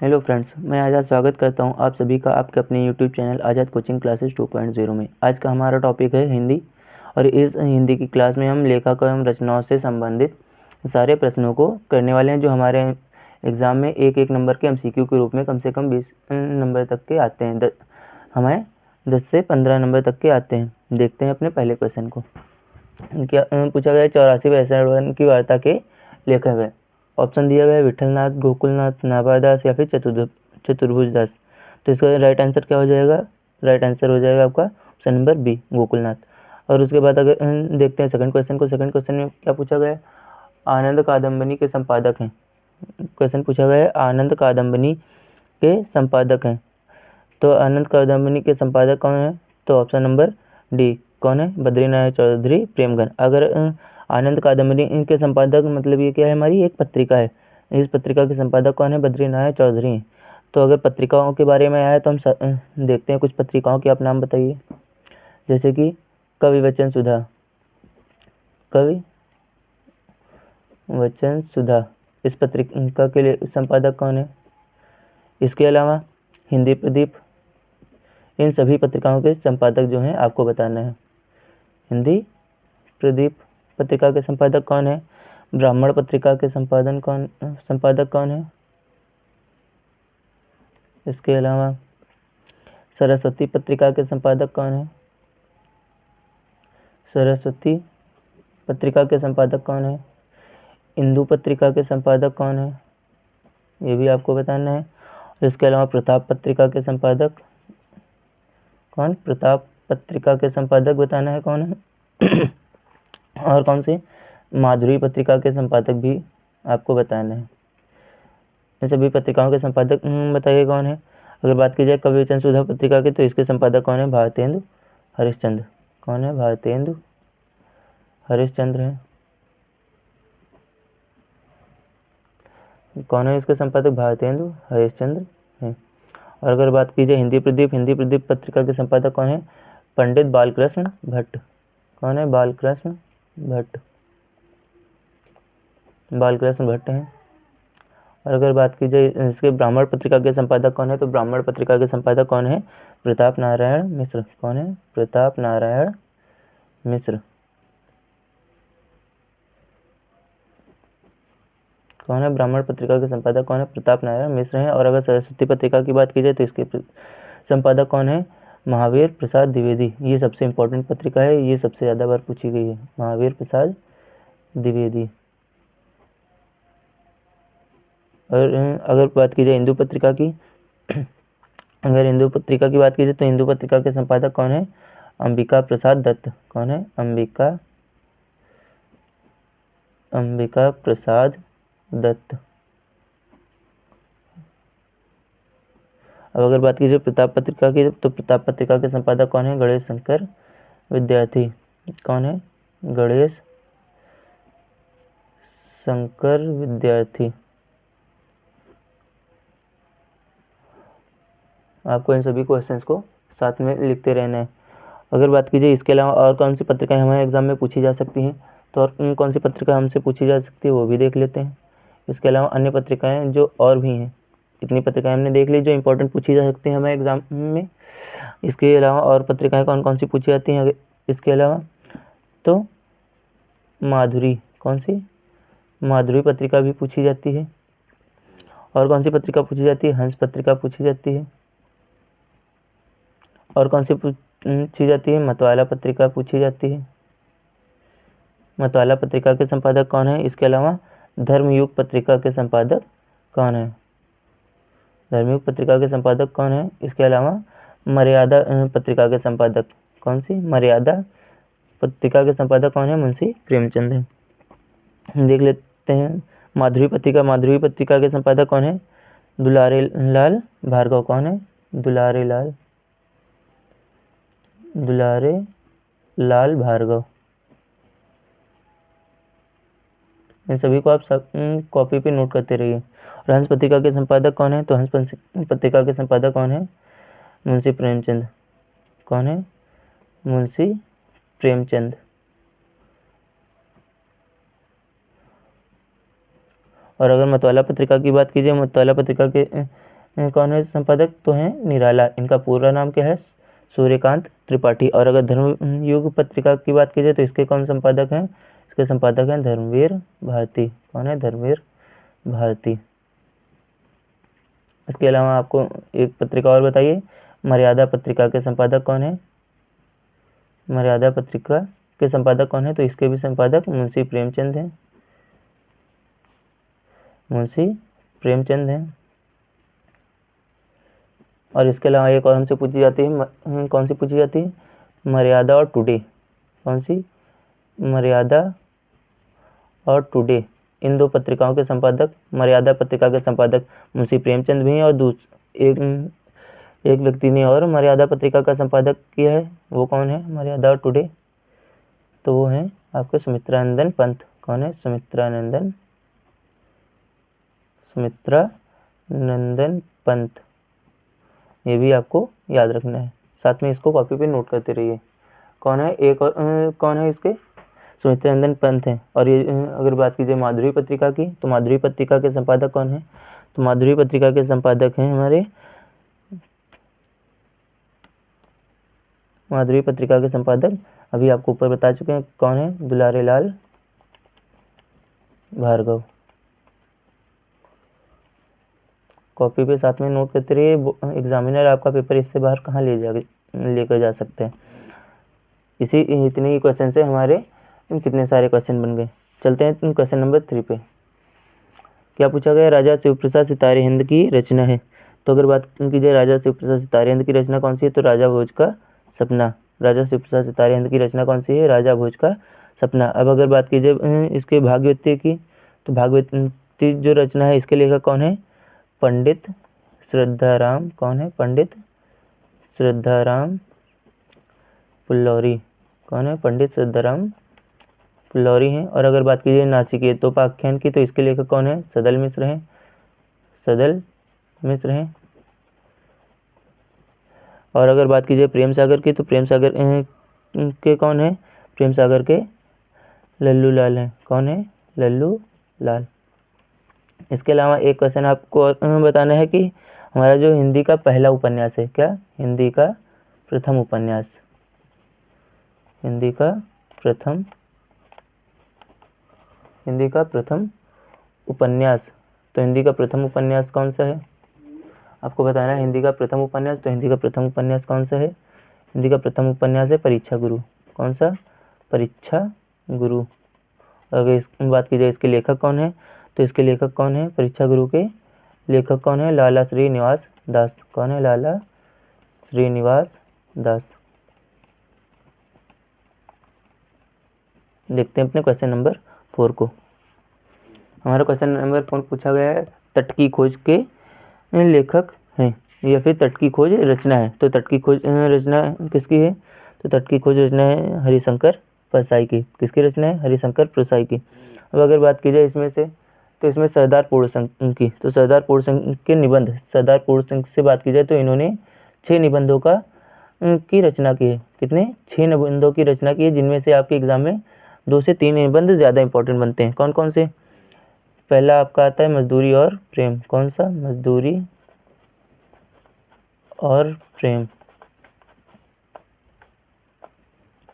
Hello friends, मैं आज़ाद स्वागत करता हूं आप सभी का आपके अपने यूट्यूब चैनल आज़ाद कोचिंग क्लासेस 2.0 में। आज का हमारा टॉपिक है हिंदी और इस हिंदी की क्लास में हम लेखक एवं रचनाओं से संबंधित सारे प्रश्नों को करने वाले हैं जो हमारे एग्ज़ाम में एक एक नंबर के एमसीक्यू के रूप में कम से कम 20 नंबर तक के आते हैं। हमें 10 से 15 नंबर तक के आते हैं। देखते हैं अपने पहले क्वेश्चन को। क्या पूछा गया 84 पैंसठ की वार्ता के लेखक है। ऑप्शन दिया गया है विठलनाथ, गोकुलनाथ, नाभादास या फिर चतुर्भुज दास। तो इसका राइट आंसर क्या हो जाएगा? राइट आंसर हो जाएगा आपका ऑप्शन नंबर बी, गोकुलनाथ। और उसके बाद अगर देखते हैं सेकंड क्वेश्चन को। सेकंड क्वेश्चन में क्या पूछा गया है? आनंद कादम्बनी के संपादक हैं। क्वेश्चन पूछा गया है आनंद कादम्बनी के संपादक हैं। तो आनंद कादम्बनी के संपादक कौन है? तो ऑप्शन नंबर डी कौन है? बद्रीनारायण चौधरी प्रेमगन। अगर आनंद कादम्बनी के संपादक मतलब ये क्या है? हमारी एक पत्रिका है। इस पत्रिका के संपादक कौन है? बद्रीनारायण चौधरी हैं। तो अगर पत्रिकाओं के बारे में आया तो हम देखते हैं कुछ पत्रिकाओं के आप नाम बताइए। जैसे कि कवि वचन सुधा, कवि वचन सुधा, इस पत्रिका के लिए संपादक कौन है? इसके अलावा हिंदी प्रदीप, इन सभी पत्रिकाओं के संपादक जो हैं आपको बताना है। हिंदी प्रदीप पत्रिका के संपादक कौन है? ब्राह्मण पत्रिका के संपादक कौन है? इसके अलावा सरस्वती पत्रिका के संपादक कौन है? सरस्वती पत्रिका के संपादक कौन है? इंदु पत्रिका के संपादक कौन है? ये भी आपको बताना है। और इसके अलावा प्रताप पत्रिका के संपादक कौन? प्रताप पत्रिका के संपादक बताना है कौन है। और कौन सी? माधुरी पत्रिका के संपादक भी आपको बताना है। इन सभी पत्रिकाओं के संपादक बताइए कौन है। अगर बात की जाए कवि वचन सुधा पत्रिका की तो इसके संपादक कौन है? भारतेंदु हरिश्चंद्र। कौन है? भारतेंदु हरिश्चंद्र है। कौन है इसके संपादक? भारतेंदु हरिश्चंद्र है। और अगर बात की जाए हिंदी प्रदीप पत्रिका के संपादक कौन है? पंडित बालकृष्ण भट्ट। कौन है? बालकृष्ण भट्ट, बालकृष्ण भट्ट हैं। और अगर बात की जाए इसके ब्राह्मण पत्रिका के संपादक कौन है तो ब्राह्मण पत्रिका के संपादक कौन है? प्रताप नारायण मिश्र। कौन है? प्रताप नारायण मिश्र। कौन है? ब्राह्मण पत्रिका के संपादक कौन है? प्रताप नारायण मिश्र हैं। और अगर सरस्वती पत्रिका की बात की जाए तो इसके संपादक कौन है? महावीर प्रसाद द्विवेदी। ये सबसे इम्पोर्टेंट पत्रिका है, ये सबसे ज़्यादा बार पूछी गई है, महावीर प्रसाद द्विवेदी। और अगर बात की जाए हिंदू पत्रिका की अगर हिंदू पत्रिका की बात की जाए तो हिंदू पत्रिका के संपादक कौन है? अंबिका प्रसाद दत्त। कौन है? अंबिका प्रसाद दत्त। अब अगर बात की जाए प्रताप पत्रिका की तो प्रताप पत्रिका के संपादक कौन है? गणेश शंकर विद्यार्थी। कौन है? गणेश शंकर विद्यार्थी। आपको इन सभी क्वेश्चंस को साथ में लिखते रहना है। अगर बात की जाए इसके अलावा और कौन सी पत्रिकाएं हमारे एग्जाम में पूछी जा सकती हैं तो और कौन सी पत्रिका हमसे पूछी जा सकती है वो भी देख लेते हैं। इसके अलावा अन्य पत्रिकाएं जो और भी हैं, इतनी पत्रिकाएं हमने देख ली जो इंपॉर्टेंट पूछी जा सकती हैं हमारे एग्जाम में। इसके अलावा और पत्रिकाएं कौन कौन सी पूछी जाती हैं अगर इसके अलावा तो माधुरी, कौन सी? माधुरी पत्रिका भी पूछी जाती है। और कौन सी पत्रिका पूछी जाती है? हंस पत्रिका पूछी जाती है। और कौन सी पूछी जाती है? मतवाला पत्रिका पूछी जाती है। मतवाला पत्रिका के संपादक कौन है? इसके अलावा धर्मयुग पत्रिका के संपादक कौन है? धर्मयुग पत्रिका के संपादक कौन है? इसके अलावा मर्यादा पत्रिका के संपादक कौन सी? मर्यादा पत्रिका के संपादक कौन है? मुंशी प्रेमचंद है। देख लेते हैं माधुरी पत्रिका के संपादक कौन है? दुलारे लाल भार्गव। कौन है? दुलारे लाल भार्गव। इन सभी को आप सब कॉपी पे नोट करते रहिए। और हंस पत्रिका के संपादक कौन है? तो हंस पत्रिका के संपादक कौन है? मुंशी प्रेमचंद। कौन है? मुंशी प्रेमचंद। और अगर मतवाला पत्रिका की बात कीजिए, मतवाला पत्रिका के कौन है संपादक, तो है निराला। इनका पूरा नाम क्या है, सूर्यकांत त्रिपाठी। और अगर धर्मयुग पत्रिका की बात की जाए तो इसके कौन संपादक हैं, इसके संपादक हैं धर्मवीर भारती। कौन है, धर्मवीर भारती। इसके अलावा आपको एक पत्रिका और बताइए, मर्यादा पत्रिका के संपादक कौन है, मर्यादा पत्रिका के संपादक कौन है, तो इसके भी संपादक मुंशी प्रेमचंद हैं, मुंशी प्रेमचंद हैं। और इसके अलावा एक और हमसे पूछी जाती है, कौन सी पूछी जाती है, मर्यादा और टुडे। कौन सी, मर्यादा और टुडे। इन दो पत्रिकाओं के संपादक, मर्यादा पत्रिका के संपादक मुंशी प्रेमचंद भी हैं, और एक व्यक्ति ने और मर्यादा पत्रिका का संपादक किया है, वो कौन है, मर्यादा और टुडे, तो वो है आपके सुमित्रानंदन पंत। कौन है, सुमित्रानंदन पंत। ये भी आपको याद रखना है, साथ में इसको कॉपी पे नोट करते रहिए। कौन है, एक और कौन है इसके, सुमित्रानंदन पंत हैं। और ये अगर बात की जाए माधुरी पत्रिका की, तो माधुरी पत्रिका के संपादक कौन है, तो माधुरी पत्रिका के संपादक हैं हमारे, माधुरी पत्रिका के संपादक अभी आपको ऊपर बता चुके हैं, कौन है, दुलारे लाल भार्गव। कॉपी पे साथ में नोट करते रहिए, एग्जामिनर आपका पेपर इससे बाहर कहाँ लेकर जा सकते हैं। इतने ही क्वेश्चन से हमारे कितने सारे क्वेश्चन बन गए। चलते हैं क्वेश्चन नंबर 3 पे। क्या पूछा गया, राजा शिवप्रसाद सितारे हिंद की रचना है। तो अगर बात की जाए राजा शिवप्रसाद सितारे हिंद की रचना कौन सी है, तो राजा भोज का सपना। राजा शिवप्रसाद सितारे हिंद की रचना कौन सी है, राजा भोज का सपना। अब अगर बात की जाए इसके भागवती की, तो भागवती जो रचना है इसके लेखक कौन है, पंडित श्रद्धाराम। कौन है, पंडित श्रद्धाराम पुल्लौरी। कौन है, पंडित श्रद्धाराम पुल्लौरी हैं। और अगर बात की जाए नासिके तोपाख्यान की, तो इसके लेखक कौन है, सदल मिश्र हैं, सदल मिश्र हैं। और अगर बात की जाए प्रेम सागर की, तो प्रेम सागर के कौन है, प्रेम सागर के लल्लू लाल हैं। कौन है, लल्लू लाल। इसके अलावा एक क्वेश्चन आपको बताना है कि हमारा जो हिंदी का पहला उपन्यास है, क्या, हिंदी का प्रथम उपन्यास, हिंदी का प्रथम उपन्यास। तो हिंदी का प्रथम उपन्यास कौन सा है, आपको बताना है हिंदी का प्रथम उपन्यास। तो हिंदी का प्रथम उपन्यास कौन सा है, हिंदी का प्रथम उपन्यास है परीक्षा गुरु। कौन सा, परीक्षा गुरु। अगर इस बात की जाए इसके लेखक कौन है, तो इसके लेखक कौन है, परीक्षा गुरु के लेखक कौन है, लाला श्रीनिवास दास। कौन है, लाला श्रीनिवास दास। देखते हैं अपने क्वेश्चन नंबर 4 को। हमारा क्वेश्चन नंबर 4 पूछा गया है, तट की खोज के लेखक हैं या फिर तट की खोज रचना है। तो तट की खोज रचना किसकी है, तो तट की खोज रचना है हरिशंकर परसाई की। किसकी रचना है, हरिशंकर परसाई की। अब अगर बात की जाए इसमें से, तो इसमें सरदार पूर्ण सिंह की, तो सरदार पूर्ण सिंह के निबंध, सरदार पूर्ण सिंह से बात की जाए तो इन्होंने 6 निबंधों की रचना की है। कितने, 6 निबंधों की रचना की है, जिनमें से आपके एग्जाम में 2 से 3 निबंध ज्यादा इंपॉर्टेंट बनते हैं। कौन कौन से, पहला आपका आता है मजदूरी और प्रेम। कौन सा, मजदूरी और प्रेम,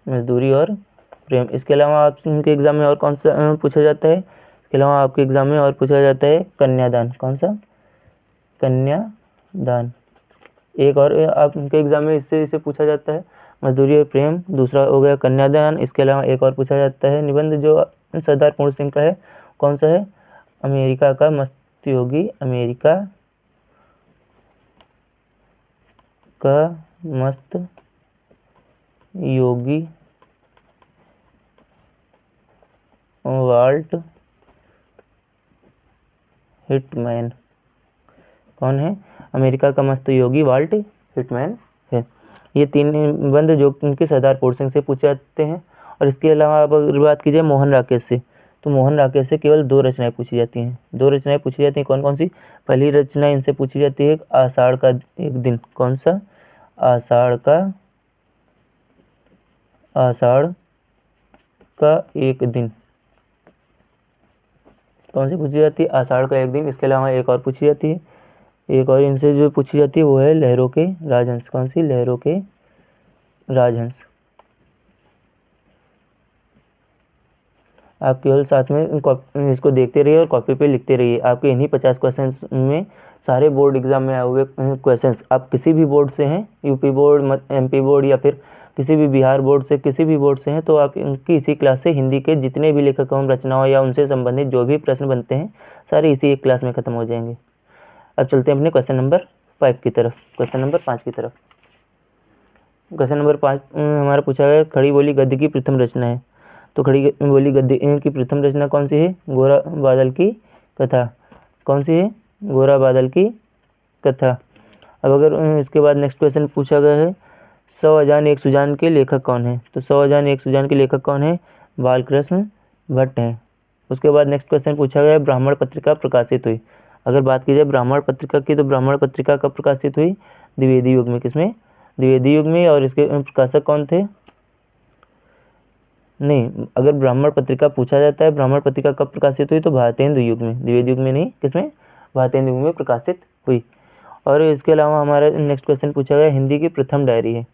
मजदूरी और प्रेम। इसके अलावा आपके एग्जाम में और कौन सा पूछा जाता है, इसके अलावा आपके एग्जाम में और पूछा जाता है कन्यादान। कौन सा, कन्यादान। एक और आपके एग्जाम में इससे पूछा जाता है मजदूरी और प्रेम, दूसरा हो गया कन्यादान। इसके अलावा एक और पूछा जाता है निबंध जो सरदार पूर्ण सिंह का है, कौन सा है, अमेरिका का मस्त योगी, अमेरिका का मस्त योगी वाल्ट हिटमैन। कौन है, अमेरिका का मस्त योगी वाल्ट हिटमैन है। ये 3 निबंध जो उनके सरदार पूर्ण सिंह से पूछे जाते हैं। और इसके अलावा अगर बात की जाए मोहन राकेश से, तो मोहन राकेश से केवल 2 रचनाएं पूछी जाती हैं। 2 रचनाएं पूछी जाती हैं, कौन कौन सी, पहली रचना इनसे पूछी जाती है आषाढ़ का एक दिन। कौन सा, आषाढ़ का एक दिन। कौन सी पूछी जाती है, आषाढ़ का एक दिन। इसके अलावा एक और पूछी जाती है, एक और इनसे जो पूछी जाती है वो है लहरों के राजहंस। कौन सी? लहरों के राजहंस। आप केवल साथ में इसको देखते रहिए और कॉपी पे लिखते रहिए। आपके इन्हीं 50 क्वेश्चंस में सारे बोर्ड एग्जाम में आए हुए क्वेश्चंस, आप किसी भी बोर्ड से हैं, यूपी बोर्ड, एमपी बोर्ड या फिर किसी भी बिहार बोर्ड से, किसी भी बोर्ड से हैं, तो आप इनकी इसी क्लास से हिंदी के जितने भी लेखक एवं रचनाओं या उनसे संबंधित जो भी प्रश्न बनते हैं सारे इसी एक क्लास में खत्म हो जाएंगे। अब चलते हैं अपने क्वेश्चन नंबर 5 की तरफ, क्वेश्चन नंबर 5 की तरफ। क्वेश्चन नंबर 5 हमारा पूछा गया खड़ी बोली गद्य की प्रथम रचना है। तो खड़ी बोली गद्य की प्रथम रचना कौन सी है? गोरा बादल की कथा। कौन सी है? गोरा बादल की कथा। अब अगर इसके बाद नेक्स्ट क्वेश्चन पूछा गया है 100 अजान एक सुजान के लेखक कौन है? तो 100 अजान एक सुजान के लेखक कौन है? बालकृष्ण भट्ट हैं। उसके बाद नेक्स्ट क्वेश्चन पूछा गया ब्राह्मण पत्रिका प्रकाशित हुई। अगर बात की जाए ब्राह्मण पत्रिका की, तो ब्राह्मण पत्रिका कब प्रकाशित हुई? द्विवेदी युग में। किसमें? द्विवेदी युग में। और इसके प्रकाशक कौन थे? नहीं, अगर ब्राह्मण पत्रिका पूछा जाता है ब्राह्मण पत्रिका कब प्रकाशित हुई, तो भारतेंदु युग में, द्विवेदी युग में नहीं। किसमें? भारतेंदु युग में प्रकाशित हुई। और इसके अलावा हमारा नेक्स्ट क्वेश्चन पूछा गया हिंदी की प्रथम डायरी है।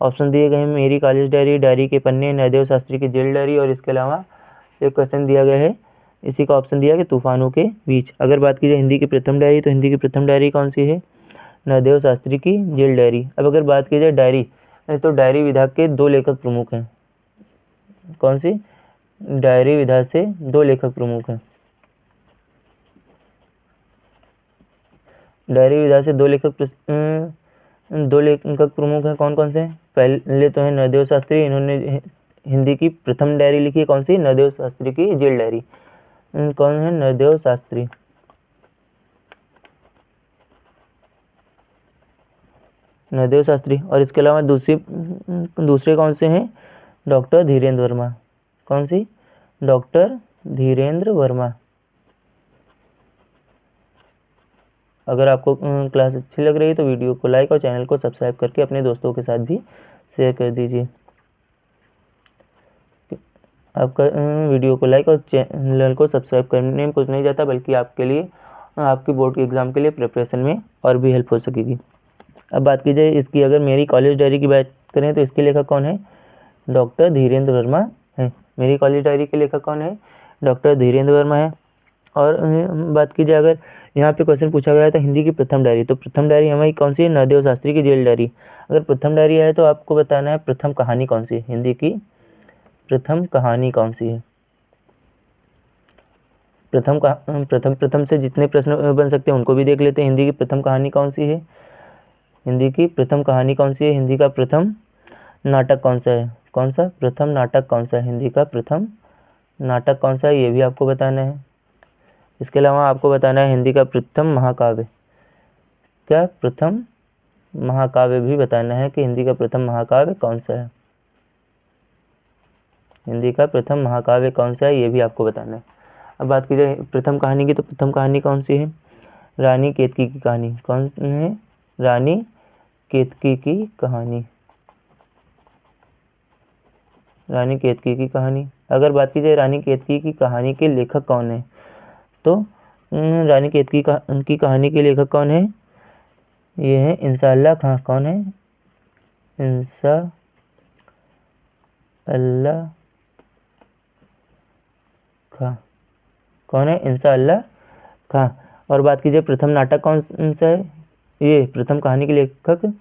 ऑप्शन दिए गए हैं मेरी कॉलेज डायरी, डायरी के पन्ने, नरदेव शास्त्री की जेल डायरी, और इसके अलावा एक क्वेश्चन दिया गया है, इसी का ऑप्शन दिया कि तूफानों के बीच। अगर बात की जाए हिंदी की प्रथम डायरी, तो हिंदी की प्रथम डायरी कौन सी है? नरदेव शास्त्री की जेल डायरी। अब अगर बात की जाए डायरी, तो डायरी विधा के 2 लेखक प्रमुख हैं। कौन सी? डायरी विधा से 2 लेखक प्रमुख हैं। डायरी विधा से 2 लेखक प्रमुख हैं। कौन कौन से? पहले तो है नरदेव शास्त्री, इन्होंने हिंदी की प्रथम डायरी लिखी है। कौन सी? नरदेव शास्त्री की जेल डायरी। कौन है? नरदेव शास्त्री। नरदेव शास्त्री। और इसके अलावा दूसरे कौन से हैं? डॉक्टर धीरेन्द्र वर्मा। कौन सी? डॉक्टर धीरेन्द्र वर्मा। अगर आपको क्लास अच्छी लग रही है तो वीडियो को लाइक और चैनल को सब्सक्राइब करके अपने दोस्तों के साथ भी शेयर कर दीजिए। आपका वीडियो को लाइक और चैनल को सब्सक्राइब करने में कुछ नहीं जाता, बल्कि आपके लिए, आपकी बोर्ड के एग्ज़ाम के लिए प्रिपरेशन में और भी हेल्प हो सकेगी। अब बात की जाए इसकी, अगर मेरी कॉलेज डायरी की बात करें तो इसके लेखक कौन है? डॉक्टर धीरेन्द्र वर्मा है। मेरी कॉलेज डायरी के लेखक कौन है? डॉक्टर धीरेन्द्र वर्मा है। और बात की जाए, अगर यहाँ पे क्वेश्चन पूछा गया था हिंदी की प्रथम डायरी, तो प्रथम डायरी हमारी कौन सी है? नरदेव शास्त्री की जेल डायरी। अगर प्रथम डायरी है तो आपको बताना है प्रथम कहानी कौन सी है? हिंदी की प्रथम कहानी कौन सी है? प्रथम से जितने प्रश्न बन सकते हैं उनको भी देख लेते हैं। हिंदी की प्रथम कहानी कौन सी है? हिंदी की प्रथम कहानी कौन सी है? हिंदी का प्रथम नाटक कौन सा है? कौन सा? प्रथम नाटक कौन सा है? हिंदी का प्रथम नाटक कौन सा है? ये भी आपको बताना है। इसके अलावा आपको बताना है हिंदी का प्रथम महाकाव्य। क्या? प्रथम महाकाव्य भी बताना है कि हिंदी का प्रथम महाकाव्य कौन सा है। हिंदी का प्रथम महाकाव्य कौन सा है, ये भी आपको बताना है। अब बात की जाए प्रथम कहानी की, तो प्रथम कहानी कौन सी है? रानी केतकी की कहानी। कौन है? रानी केतकी की कहानी। रानी केतकी की कहानी। अगर बात की जाए रानी केतकी की कहानी के लेखक कौन है, तो रानी केतकी की कहानी के लेखक कौन है? ये है इंसाअल्लाह खां। कौन है? इंसाअल्लाह खां। कौन है? इंसाअल्लाह खां। और बात कीजिए प्रथम नाटक कौन सा है? ये प्रथम कहानी के लेखक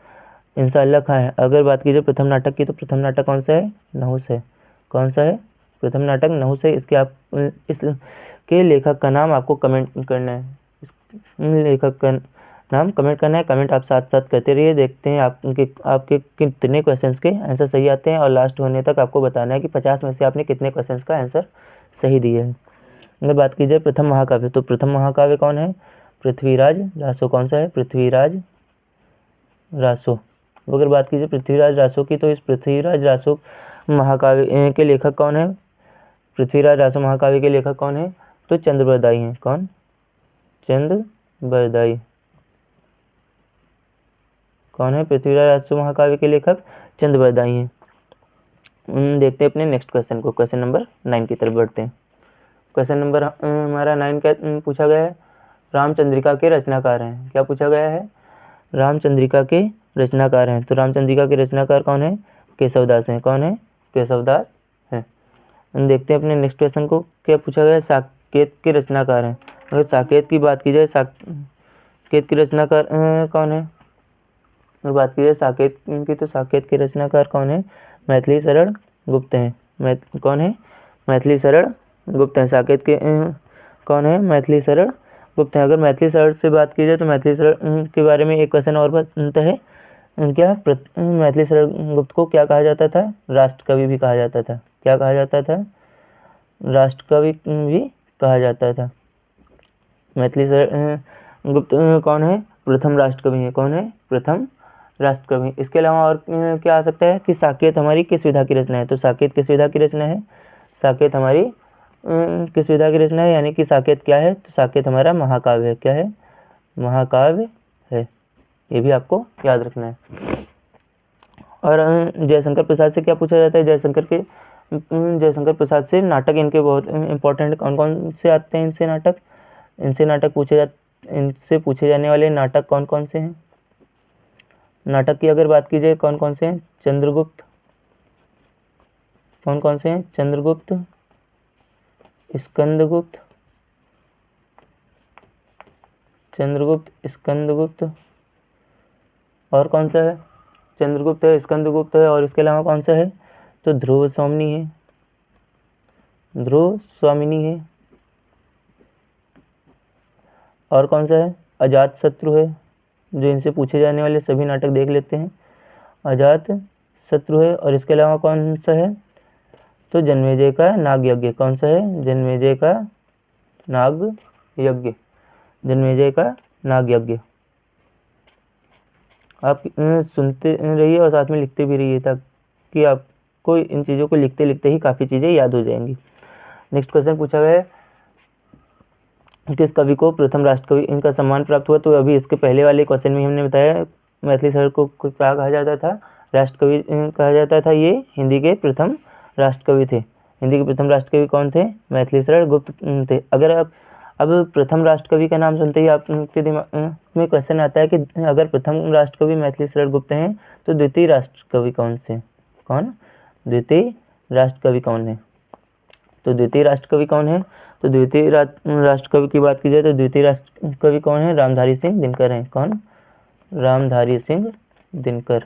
इंसाअल्लाह खां है। अगर बात कीजिए प्रथम नाटक की, तो प्रथम नाटक कौन सा है? नहुस है। कौन सा है? प्रथम नाटक नहुस है। इसके इसके लेखक का नाम आपको कमेंट करना है। लेखक का नाम कमेंट करना है। कमेंट आप साथ साथ करते रहिए, देखते हैं आपके कितने क्वेश्चंस के आंसर सही आते हैं, और लास्ट होने तक आपको बताना है कि 50 में से आपने कितने क्वेश्चंस का आंसर सही दिए हैं। अगर बात की जाए प्रथम महाकाव्य, तो प्रथम महाकाव्य कौन है? पृथ्वीराज रासो। कौन सा है? पृथ्वीराज रासो। अगर बात कीजिए पृथ्वीराज रासो की, तो इस पृथ्वीराज रासो महाकाव्य के लेखक कौन है? पृथ्वीराज रासो महाकाव्य के लेखक कौन है? तो चंद्रबरदाई हैं। कौन? चंद्रबरदाई। कौन है? पृथ्वीराज रासो महाकाव्य के लेखक चंद्रबरदाई हैं। देखते हैं अपने नेक्स्ट क्वेश्चन को, क्वेश्चन नंबर 9 की तरफ बढ़ते हैं। क्वेश्चन नंबर हमारा 9 का पूछा गया है रामचंद्रिका के रचनाकार हैं। क्या पूछा गया है? रामचंद्रिका के रचनाकार हैं। तो रामचंद्रिका के रचनाकार कौन है? केशवदास हैं। कौन है? केशवदास हैं। हम देखते हैं अपने नेक्स्ट क्वेश्चन को। क्या पूछा गया है? साकेत के रचनाकार हैं। अगर साकेत की बात की जाए, साकेत के रचनाकार कौन है? अगर बात की जाए साकेत की, तो साकेत के रचनाकार कौन है? मैथिली शरण गुप्त हैं। कौन है? मैथिली शरण गुप्त हैं। साकेत के कौन है? मैथिली शरण गुप्त हैं। अगर मैथिली शरण से बात की जाए तो मैथिली शरण के बारे में एक क्वेश्चन और बनता है। क्या मैथिली शरण गुप्त को क्या कहा जाता था? राष्ट्रकवि भी कहा जाता था। क्या कहा जाता था? राष्ट्रकवि भी कहा जाता था। मैथिली शरण गुप्त कौन है? प्रथम राष्ट्रकवि है। कौन है? प्रथम राष्ट्रकवि। इसके अलावा और क्या आ सकता है कि साकेत हमारी किस विधा की रचना है? तो साकेत किस विधा की रचना है? साकेत हमारी किस विधा की रचना है, यानी कि साकेत क्या है? तो साकेत हमारा महाकाव्य है। क्या है? महाकाव्य है। ये भी आपको याद रखना है। और जयशंकर प्रसाद से क्या पूछा जाता है? जयशंकर प्रसाद से नाटक इनके बहुत इंपॉर्टेंट कौन कौन से आते हैं? इनसे पूछे जाने वाले नाटक कौन कौन से हैं? नाटक की अगर बात की जाए, कौन कौन से हैं? चंद्रगुप्त। कौन कौन से हैं? चंद्रगुप्त, स्कंदगुप्त, स्कंदगुप्त, और कौन सा है? चंद्रगुप्त है, स्कंदगुप्त है, और इसके अलावा कौन सा है? तो ध्रुव स्वामिनी है। और कौन सा है? अजात शत्रु है। जो इनसे पूछे जाने वाले सभी नाटक देख लेते हैं। अजात शत्रु है। और इसके अलावा कौन सा है? तो जन्मेजय का नाग यज्ञ। कौन सा है? जन्मेजय का नाग यज्ञ। जन्मेजय का नाग यज्ञ। आप सुनते रहिए और साथ में लिखते भी रहिए, ताकि आपको इन चीज़ों को लिखते लिखते ही काफ़ी चीज़ें याद हो जाएंगी। नेक्स्ट क्वेश्चन पूछा गया है, किस कवि को प्रथम राष्ट्रकवि इनका सम्मान प्राप्त हुआ? तो अभी इसके पहले वाले क्वेश्चन में हमने बताया मैथिली शरण को क्या कहा जाता था? राष्ट्रकवि कहा जाता था। ये हिंदी के प्रथम राष्ट्रकवि थे। हिंदी के प्रथम राष्ट्रकवि कौन थे? मैथिली शरण गुप्त थे। अगर आप अब प्रथम राष्ट्रकवि का नाम सुनते ही आपके दिमाग में क्वेश्चन आता है कि अगर प्रथम राष्ट्रकवि मैथिली शरण गुप्त हैं तो द्वितीय राष्ट्रकवि कौन से? द्वितीय राष्ट्रकवि कौन है? तो द्वितीय राष्ट्रकवि कौन है? तो द्वितीय राष्ट्रकवि की बात की जाए तो द्वितीय राष्ट्रकवि कौन है? रामधारी सिंह दिनकर हैं। कौन? रामधारी सिंह दिनकर।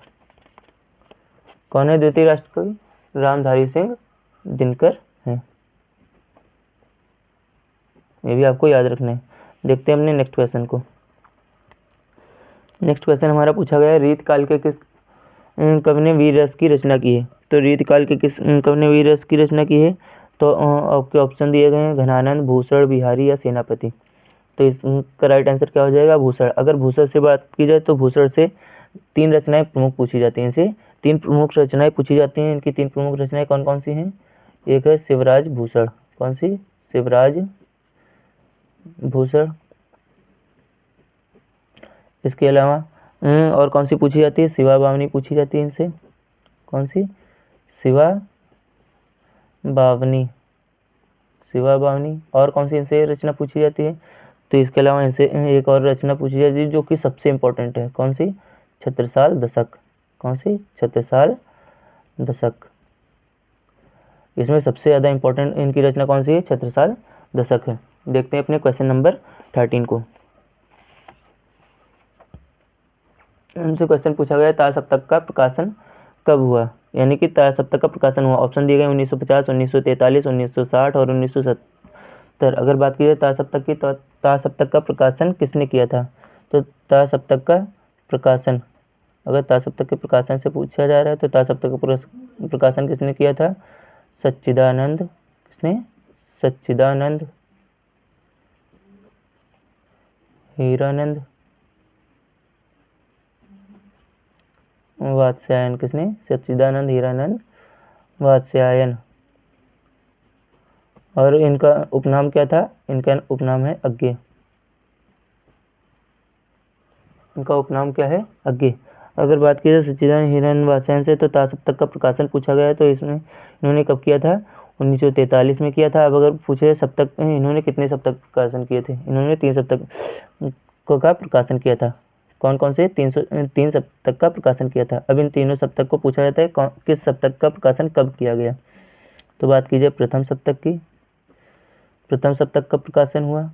कौन है द्वितीय राष्ट्रकवि? रामधारी सिंह दिनकर हैं। ये भी आपको याद रखना है। देखते हैं अपने नेक्स्ट क्वेश्चन को। नेक्स्ट क्वेश्चन हमारा पूछा गया है, रीतकाल के किस कवि ने वीर रस की रचना की है? तो रीतकाल के किस कवि ने वीर रस की रचना की है? तो आपके ऑप्शन दिए गए हैं, घनानंद, भूषण, बिहारी या सेनापति। तो इसका राइट आंसर क्या हो जाएगा? भूषण। अगर भूषण से बात की जाए तो भूषण से 3 रचनाएं प्रमुख पूछी जाती हैं। इनसे 3 प्रमुख रचनाएं पूछी जाती हैं। इनकी 3 प्रमुख रचनाएं कौन कौन सी हैं? एक है शिवराज भूषण। कौन सी? शिवराज भूषण। इसके अलावा और कौन सी पूछी जाती है? शिवा बावनी पूछी जाती है इनसे। कौन सी? शिवा बावनी। और कौन सी इनसे रचना पूछी जाती है? तो इसके अलावा इनसे एक और रचना पूछी जाती है जो कि सबसे इम्पोर्टेंट है। कौन सी? छत्रसाल दशक। कौन सी? छत्रसाल दशक। इसमें सबसे ज़्यादा इम्पोर्टेंट इनकी रचना कौन सी है? छत्रसाल दशक है। देखते हैं अपने क्वेश्चन नंबर 13 को। इनसे क्वेश्चन पूछा गया, तारसप्तक का प्रकाशन कब हुआ? यानी कि तारसप्तक का प्रकाशन हुआ। ऑप्शन दिए गए 1950, 1943, 1960 और 1970। अगर बात की जाए तारसप्तक की, तो तारसप्तक का प्रकाशन किसने किया था? तो तारसप्तक का प्रकाशन, अगर तारसप्तक के प्रकाशन से पूछा जा रहा है तो तारसप्तक का प्रकाशन किसने किया था? सच्चिदानंद। किसने? सच्चिदानंद हीरानंद वात्स्यायन। किसने? सच्चिदानंद हीरानंद वात्स्यायन। और इनका उपनाम क्या था? इनका उपनाम है अज्ञे। इनका उपनाम क्या है? अज्ञे। अगर बात की जाए सच्चिदानंद हीरानंद वात्स्यायन से, तो तारसप्तक का प्रकाशन पूछा गया है तो इसमें इन्होंने कब किया था? 1943 में किया था। अब अगर पूछे सप्तक, इन्होंने कितने सप्तक प्रकाशन किए थे? इन्होंने 3 सप्तक का प्रकाशन किया था। कौन कौन से? 3 सप्तक का प्रकाशन किया था। अब इन तीनों सप्तक को पूछा जाता है किस सप्तक का प्रकाशन कब किया गया। तो बात कीजिए प्रथम सप्तक की। प्रथम सप्तक का प्रकाशन हुआ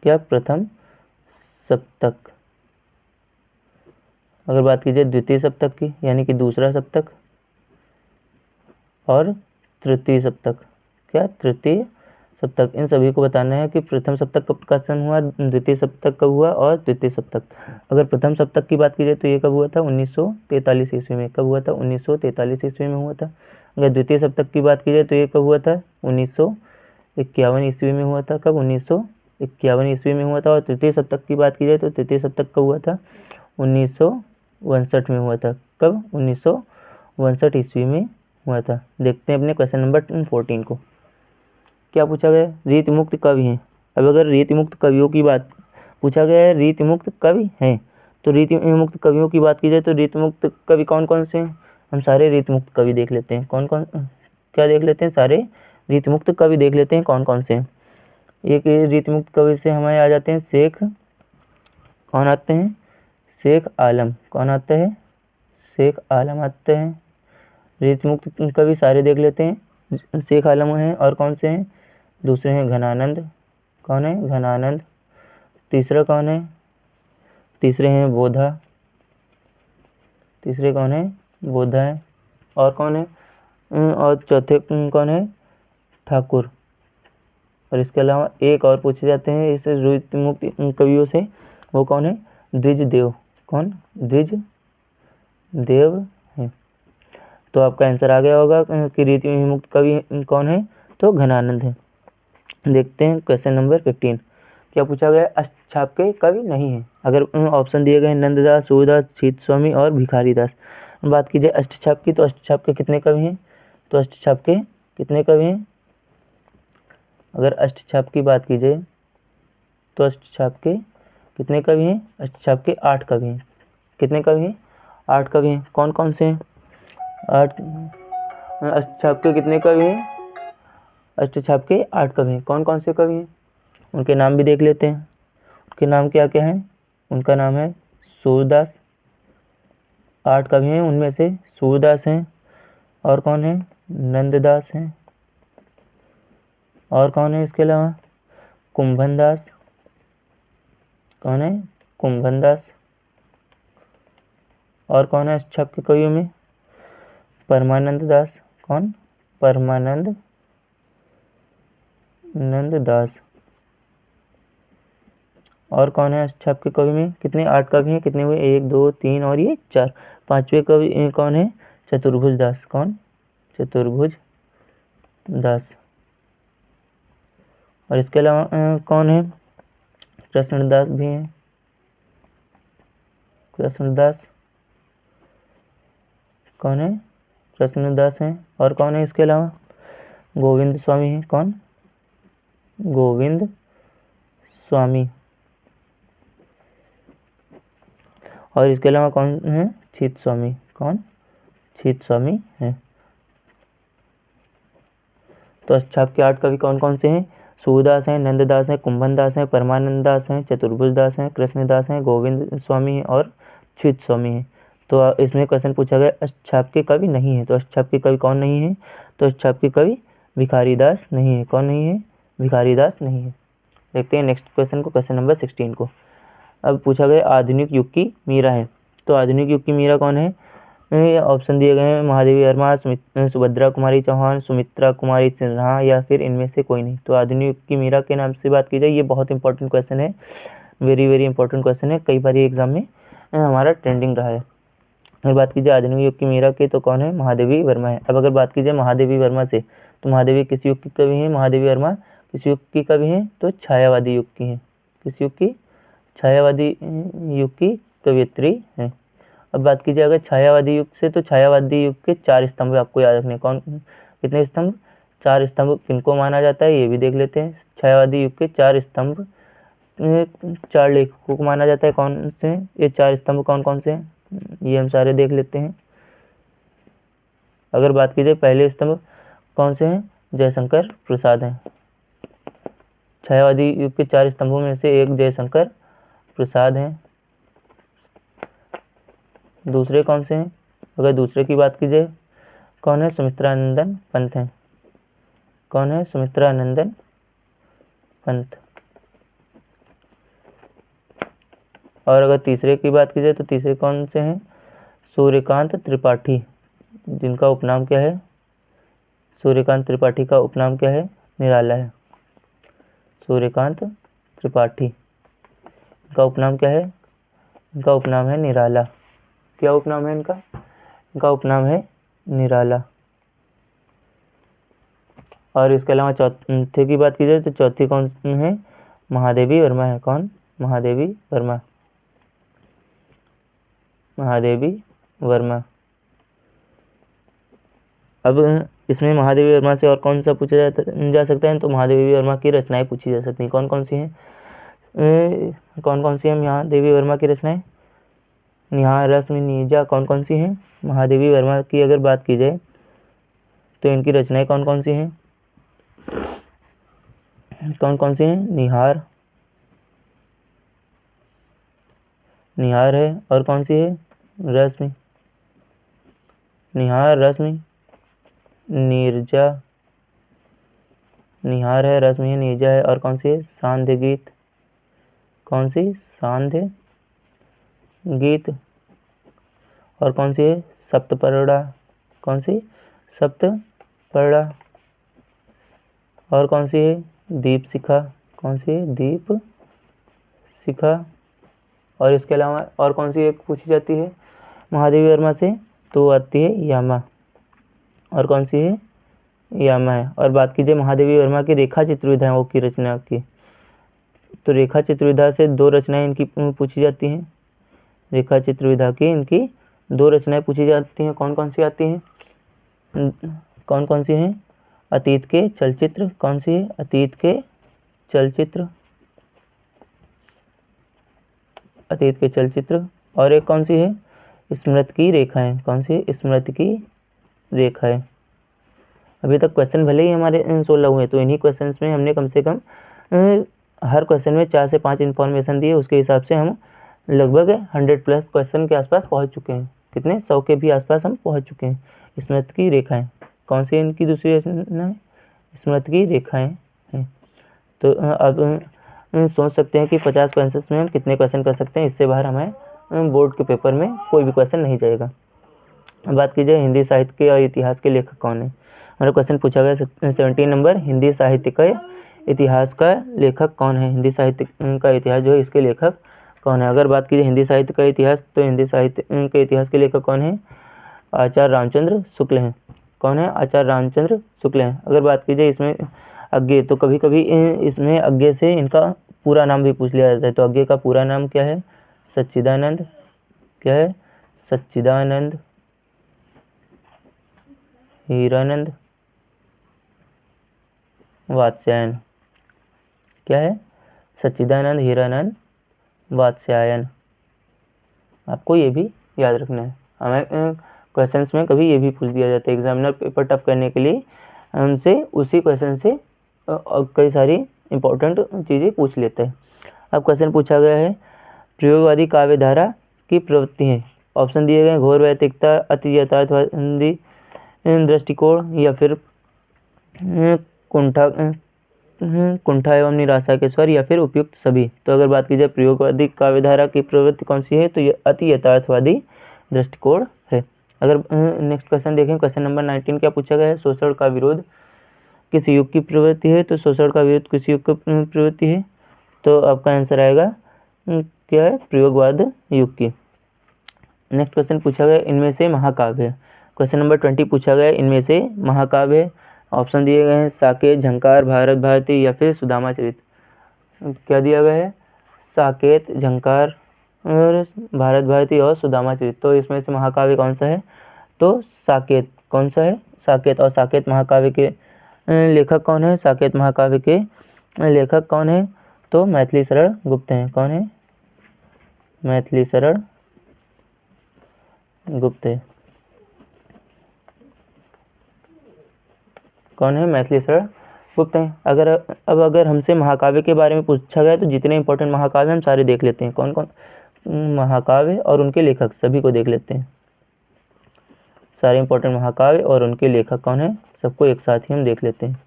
क्या? प्रथम सप्तक। अगर बात कीजिए द्वितीय सप्तक की, यानी कि दूसरा सप्तक, और तृतीय सप्तक। क्या? तृतीय सप्तक। इन सभी को बताना है कि प्रथम सप्तक का प्रकाशन हुआ, द्वितीय सप्तक कब हुआ और तृतीय सप्तक। अगर प्रथम सप्तक की बात की जाए तो ये कब हुआ था? 1943 ईस्वी में। कब हुआ था? 1943 ईस्वी में हुआ था। अगर द्वितीय सप्तक की बात की जाए तो ये कब हुआ था? 1951 ईस्वी में हुआ था। कब? 1951 ईस्वी में हुआ था। और तृतीय सप्तक की बात की जाए तो तृतीय सप्तक कब हुआ था? 1962 में हुआ था। कब? 1962 ईस्वी में हुआ था। देखते हैं अपने क्वेश्चन नंबर 14 को। क्या पूछा गया? रीति मुक्त कवि हैं। अब अगर रीति मुक्त कवियों की बात पूछा गया है, रीति मुक्त कवि हैं, तो रीति मुक्त कवियों की बात की जाए तो रीति मुक्त कवि कौन कौन से हैं? हम सारे रीति मुक्त कवि देख लेते हैं। कौन कौन, क्या देख लेते हैं? सारे रीति मुक्त कवि देख लेते हैं कौन कौन से हैं। एक रीति मुक्त कवि से हमारे आ जाते हैं शेख, कौन आते हैं? शेख आलम। कौन आते हैं? शेख आलम आते हैं। रीति मुक्त कवि सारे देख लेते हैं। शेख आलम हैं, और कौन से हैं? दूसरे हैं घनानंद। कौन है? घनानंद। तीसरा कौन है? तीसरे हैं बोधा। तीसरे कौन है? बोधा है। और कौन है? और चौथे कौन है? ठाकुर। और इसके अलावा एक और पूछे जाते हैं इस रीति मुक्त कवियों से, वो कौन है? द्विज देव। कौन? द्विज देव है। तो आपका आंसर आ गया होगा कि रीति मुक्त कवि कौन है? तो घनानंद है। देखते हैं क्वेश्चन नंबर 15। क्या पूछा गया? अष्टछाप के कवि नहीं है। अगर ऑप्शन दिए गए नंददास, सूरदास, छीत स्वामी और भिखारी दास। बात कीजिए अष्टछाप की, तो अष्टछाप के कितने कवि हैं? तो अष्टछाप के कितने कवि हैं? अगर अष्टछाप की बात की जाए तो अष्टछाप के कितने कवि हैं? अष्टछाप के 8 कवि हैं। कितने कवि हैं? 8 कवि हैं। कौन कौन से हैं? 8 अष्टछाप के कितने कवि हैं? अष्टछाप के 8 कवि हैं। कौन कौन से कवि हैं? उनके नाम भी देख लेते हैं। उनके नाम क्या क्या हैं? उनका नाम है सूरदास। 8 कवि हैं, उनमें से सूरदास हैं, और कौन है? नंददास हैं, और कौन है इसके अलावा? कुंभनदास। कौन है? कुंभनदास। और कौन है अष्टछाप के कवियों में? परमानंद दास। कौन? परमानंद नंददास। और कौन है अष्टछाप के कवि में? कितने? 8 कवि हैं। कितने हुए? 1 2 3 और ये 4। 5वें कवि कौन है? चतुर्भुज दास। कौन? चतुर्भुज दास। और इसके अलावा कौन है? कृष्णदास भी हैं। कृष्णदास। कौन है? कृष्णदास हैं। और कौन है इसके अलावा? गोविंद स्वामी हैं। कौन? गोविंद स्वामी। और इसके अलावा कौन है? छीत स्वामी। कौन? छीत स्वामी है। तो अष्टछाप के 8 कवि कौन कौन से हैं? सूरदास हैं, नंददास हैं, कुंभनदास हैं, परमानंद दास हैं, चतुर्भुज दास हैं, कृष्णदास हैं, गोविंद स्वामी हैं और छीत स्वामी हैं। तो इसमें क्वेश्चन पूछा गया अष्टछाप के कवि नहीं है। तो अष्टछाप के कवि कौन नहीं है? तो अष्टछाप के कवि भिखारी दास नहीं है। कौन नहीं है? भिखारी दास नहीं है। देखते हैं नेक्स्ट क्वेश्चन को, क्वेश्चन नंबर 16 को। अब पूछा गया आधुनिक युग की मीरा है। तो आधुनिक युग की मीरा कौन है? ऑप्शन दिए गए हैं महादेवी वर्मा, सुभद्रा कुमारी चौहान, सुमित्रा कुमारी सिन्हा, या फिर इनमें से कोई नहीं। तो आधुनिक युग की मीरा के नाम से बात की जाए, ये बहुत इंपॉर्टेंट क्वेश्चन है, वेरी वेरी इंपॉर्टेंट क्वेश्चन है, कई बार एग्जाम में हमारा ट्रेंडिंग रहा है। अगर बात कीजिए आधुनिक युग की मीरा की, तो कौन है? महादेवी वर्मा है। अब अगर बात कीजिए महादेवी वर्मा से, तो महादेवी किस युग की कवि है? महादेवी वर्मा किस युग की कवि है? तो छायावादी युग की है। किस युग की? छायावादी युग की कवियत्री है। अब बात कीजिए अगर छायावादी युग से, तो छायावादी युग के 4 स्तंभ आपको याद रखने। कौन? कितने स्तंभ? 4 स्तंभ। किनको माना जाता है ये भी देख लेते हैं। छायावादी युग के 4 स्तंभ, 4 लेखकों को माना जाता है। कौन से? ये 4 स्तंभ कौन कौन से हैं? ये हम सारे देख लेते हैं। अगर बात की जाए पहले स्तंभ कौन से हैं, जयशंकर प्रसाद हैं। छायावादी युग के 4 स्तंभों में से एक जयशंकर प्रसाद हैं। दूसरे कौन से हैं, अगर दूसरे की बात की जाए कौन है, सुमित्रानंदन पंत हैं। कौन है, सुमित्रानंदन पंत। और अगर तीसरे की बात की जाए तो तीसरे कौन से हैं, सूर्यकांत त्रिपाठी, जिनका उपनाम क्या है, सूर्यकांत त्रिपाठी का उपनाम क्या है, निराला है। सूर्यकांत त्रिपाठी का उपनाम क्या है, इनका उपनाम है निराला। क्या उपनाम है इनका, इनका उपनाम है निराला। और इसके अलावा चौथे की बात की जाए तो चौथी कौन है, महादेवी वर्मा है। कौन, महादेवी वर्मा, महादेवी वर्मा। अब इसमें महादेवी वर्मा से और कौन सा पूछा जा सकता है, तो महादेवी वर्मा की रचनाएं पूछी जा सकती हैं। कौन कौन सी हैं, कौन कौन सी हैं महादेवी वर्मा की रचनाएं, निहार, रश्मि, नीजा, कौन कौन सी हैं महादेवी वर्मा की अगर बात की जाए तो इनकी रचनाएं कौन कौन सी हैं, कौन कौन सी हैं, निहार, निहार है, और कौन सी है, रश्मि, निहार, रश्मि, नीरजा, निहार है, रश्मि है, नीरजा है, और कौन सी है, सांध्य गीत। कौन सी, सांध्य गीत। और कौन सी है, सप्तपर्णा। कौन सी, सप्तपर्णा। और कौन सी है, दीप शिखा। कौन सी है, दीप शिखा। और इसके अलावा और कौन सी एक पूछी जाती है महादेवी वर्मा से, तो आती है यामा। और कौन सी है, यामा है। और बात कीजिए महादेवी वर्मा की रेखा चित्र विधाओं की रचना की, तो रेखा चित्र विधा से 2 रचनाएं इनकी पूछी जाती हैं। रेखा चित्र विधा की इनकी 2 रचनाएं पूछी जाती हैं। कौन कौन सी आती हैं, कौन कौन सी हैं, अतीत के चलचित्र। कौन सी है, अतीत के चलचित्र, अतीत के चलचित्र। और एक कौन सी है, स्मृति की रेखाएं। कौन सी, स्मृति की रेखाएं। अभी तक क्वेश्चन भले ही हमारे 16 हुए, तो इन्हीं क्वेश्चंस में हमने कम से कम हर क्वेश्चन में 4 से 5 इन्फॉर्मेशन दी है। उसके हिसाब से हम लगभग 100+ क्वेश्चन के आसपास पहुंच चुके हैं। कितने, 100 के भी आसपास हम पहुंच चुके हैं। स्मृति की रेखाएं, कौन सी इनकी दूसरी रचना है, स्मृति की रेखाएं हैं। तो अब सोच सकते हैं कि 50 क्वेश्चन में हम कितने क्वेश्चन कर सकते हैं, इससे बाहर हमें बोर्ड के पेपर में कोई भी क्वेश्चन नहीं जाएगा। बात की जाए हिंदी साहित्य के और इतिहास के लेखक कौन है, हमारा क्वेश्चन पूछा गया 17 नंबर, हिंदी साहित्य का इतिहास का लेखक कौन है। हिंदी साहित्य का इतिहास जो है इसके लेखक कौन है। अगर बात की जाए हिंदी साहित्य का इतिहास, तो हिंदी साहित्य के इतिहास के लेखक कौन है, आचार्य रामचंद्र शुक्ल हैं। कौन है, आचार्य रामचंद्र शुक्ल हैं। अगर बात की जाए इसमें अज्ञे, तो कभी कभी इसमें अज्ञे से इनका पूरा नाम भी पूछ लिया जाता है। तो अज्ञे का पूरा नाम क्या है, सच्चिदानंद, क्या है, सच्चिदानंद हीरानंद वात्स्यायन। क्या है, सच्चिदानंद हीरानंद वात्स्यायन। आपको ये भी याद रखना है। हमें क्वेश्चंस में कभी ये भी पूछ दिया जाता है, एग्जामिनर पेपर टफ करने के लिए हमसे उसी क्वेश्चन से कई सारी इंपॉर्टेंट चीज़ें पूछ लेते हैं। अब क्वेश्चन पूछा गया है, प्रयोगवादी काव्य धारा की प्रवृत्ति है। ऑप्शन दिए गए, घोर वैयक्तिकता, अति यथार्थवादी दृष्टिकोण, या फिर कुंठा एवं निराशा के स्वर, या फिर उपयुक्त सभी। तो अगर बात की जाए प्रयोगवादी काव्यधारा की प्रवृत्ति कौन सी है, तो ये अति यथार्थवादी दृष्टिकोण है। अगर नेक्स्ट क्वेश्चन देखें, क्वेश्चन नंबर 19 क्या पूछा गया है, शोषण का विरोध किस युग की प्रवृत्ति है। तो शोषण का विरोध किस युग की प्रवृत्ति है, तो आपका आंसर आएगा क्या है, प्रयोगवाद युग की। नेक्स्ट क्वेश्चन पूछा गया, इनमें से महाकाव्य। क्वेश्चन नंबर 20 पूछा गया, इनमें से महाकाव्य। ऑप्शन दिए गए हैं, साकेत, झंकार, भारत भारती, या फिर सुदामा चरित। क्या दिया गया है, साकेत, झंकार और भारत भारती और सुदामा चरित। तो इसमें से महाकाव्य कौन सा है, तो साकेत। कौन सा है, साकेत। और साकेत महाकाव्य के लेखक कौन है, साकेत महाकाव्य के लेखक कौन है, तो मैथिली शरण गुप्त हैं। कौन है, मैथिली शरण गुप्त है। कौन है? मैथिली शरण गुप्त हैं। अगर हमसे महाकाव्य के बारे में पूछा गया तो जितने इंपॉर्टेंट महाकाव्य हम सारे देख लेते हैं। कौन कौन महाकाव्य और उनके लेखक सभी को देख लेते हैं। सारे इंपॉर्टेंट महाकाव्य और उनके लेखक कौन है, सबको एक साथ ही हम देख लेते हैं।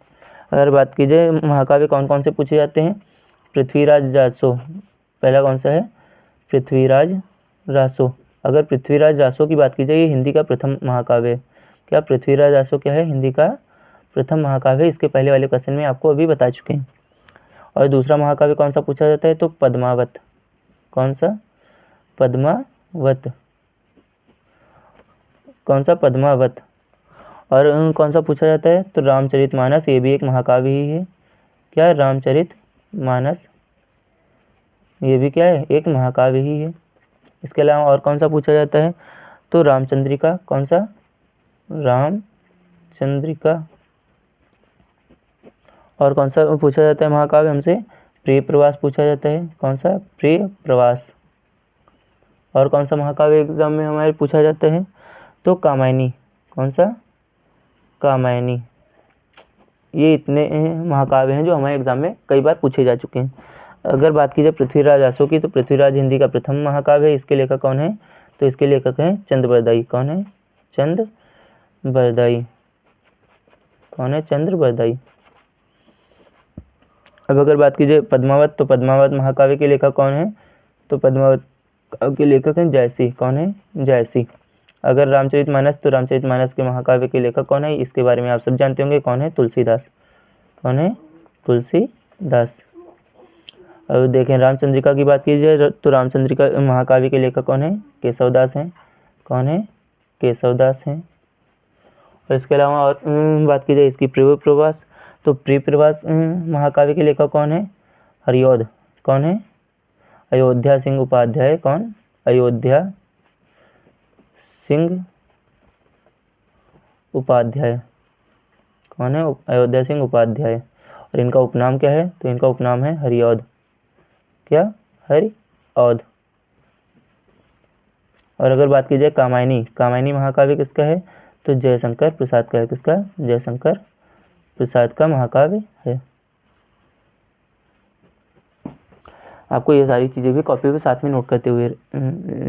अगर बात की जाए महाकाव्य कौन कौन से पूछे जाते हैं, पृथ्वीराज रासो पहला कौन सा है? पृथ्वीराज रासो। अगर पृथ्वीराज रासो की बात की जाए, ये हिंदी का प्रथम महाकाव्य है। क्या पृथ्वीराज रासो क्या है? हिंदी का प्रथम महाकाव्य है। इसके पहले वाले क्वेश्चन में आपको अभी बता चुके हैं। और दूसरा महाकाव्य कौन सा पूछा जाता है? तो पद्मावत। कौन सा? पद्मावत। कौन सा? पद्मावत। और कौन सा पूछा जाता है? तो रामचरितमानस, ये भी एक महाकाव्य ही है। क्या? रामचरितमानस, ये भी क्या है? एक महाकाव्य ही है। इसके अलावा और कौन सा पूछा जाता है? तो रामचंद्रिका। कौन सा? रामचंद्रिका। और कौन सा पूछा जाता है महाकाव्य हमसे? प्रिय प्रवास पूछा जाता है। कौन सा? प्रिय प्रवास। और कौन सा महाकाव्य एग्जाम में हमारे पूछा जाता है? तो कामायनी। कौन सा? कामायनी। ये इतने महाकाव्य हैं जो हमारे एग्जाम में कई बार पूछे जा चुके हैं। अगर बात की जाए पृथ्वीराज रासो की, तो पृथ्वीराज हिंदी का प्रथम महाकाव्य है। इसके लेखक कौन है? तो इसके लेखक हैं चंद्रबरदाई। कौन है? चंद्रबरदाई। कौन है? चंद्रबरदाई। अब अगर बात की जाए पद्मावत, तो पद्मावत महाकाव्य के लेखक कौन है? तो पद्मावत के लेखक हैं जयसी। कौन है? जयसी। अगर रामचरितमानस, तो रामचरितमानस के महाकाव्य के लेखक कौन है? इसके बारे में आप सब जानते होंगे। कौन है? तुलसीदास। कौन है? तुलसीदास। अब देखें रामचंद्रिका की बात की जाए, तो रामचंद्रिका महाकाव्य के लेखक कौन है? केशवदास हैं। कौन है? केशवदास हैं। और इसके अलावा और बात की जाए इसकी प्रिय प्रवास, तो प्रिय प्रवास महाकाव्य के लेखक कौन है? हरिऔध। कौन है? अयोध्या सिंह उपाध्याय। कौन? अयोध्या सिंह उपाध्याय। कौन है? अयोध्या सिंह उपाध्याय। और इनका उपनाम क्या है? तो इनका उपनाम है हरिऔध। क्या? हरिऔध। और अगर बात की जाए कामायनी, कामायनी महाकाव्य किसका है? तो जयशंकर प्रसाद का है। किसका? जयशंकर प्रसाद का महाकाव्य है। आपको ये सारी चीज़ें भी कॉपी पे साथ में नोट करते हुए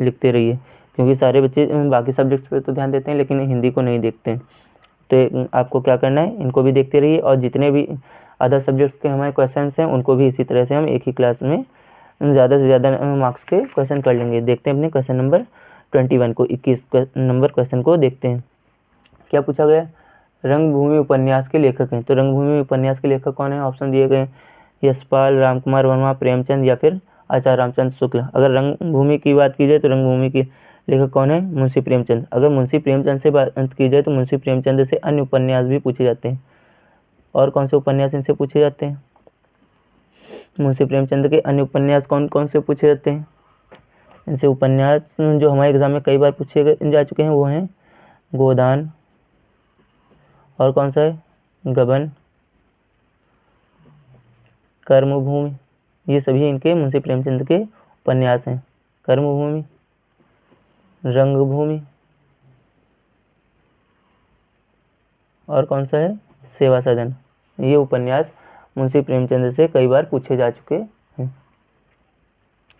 लिखते रहिए, क्योंकि सारे बच्चे बाकी सब्जेक्ट्स पे तो ध्यान देते हैं लेकिन हिंदी को नहीं देखते हैं। तो आपको क्या करना है, इनको भी देखते रहिए। और जितने भी अदर सब्जेक्ट्स के हमारे क्वेश्चन हैं उनको भी इसी तरह से हम एक ही क्लास में ज़्यादा से ज़्यादा मार्क्स के क्वेश्चन कर लेंगे। देखते हैं अपने क्वेश्चन नंबर 21 को, 21 नंबर क्वेश्चन को देखते हैं। क्या पूछा गया? रंगभूमि उपन्यास के लेखक हैं। तो रंगभूमि उपन्यास के लेखक कौन है? ऑप्शन दिए गए यशपाल, रामकुमार वर्मा, प्रेमचंद या फिर आचार्य रामचंद्र शुक्ल। अगर रंगभूमि की बात की जाए तो रंगभूमि के लेखक कौन है? मुंशी प्रेमचंद। अगर मुंशी प्रेमचंद से बात की जाए तो मुंशी प्रेमचंद से अन्य उपन्यास भी पूछे जाते हैं। और कौन से उपन्यास इनसे पूछे जाते हैं? मुंशी प्रेमचंद के अन्य उपन्यास कौन कौन से पूछे जाते हैं? इनसे उपन्यास जो हमारे एग्जाम में कई बार पूछे जा चुके हैं वो हैं गोदान, और कौन सा है? गबन, कर्मभूमि। ये सभी इनके मुंशी प्रेमचंद के उपन्यास हैं। कर्मभूमि, रंगभूमि, और कौन सा है? सेवा सदन। ये उपन्यास मुंशी प्रेमचंद से कई बार पूछे जा चुके हैं।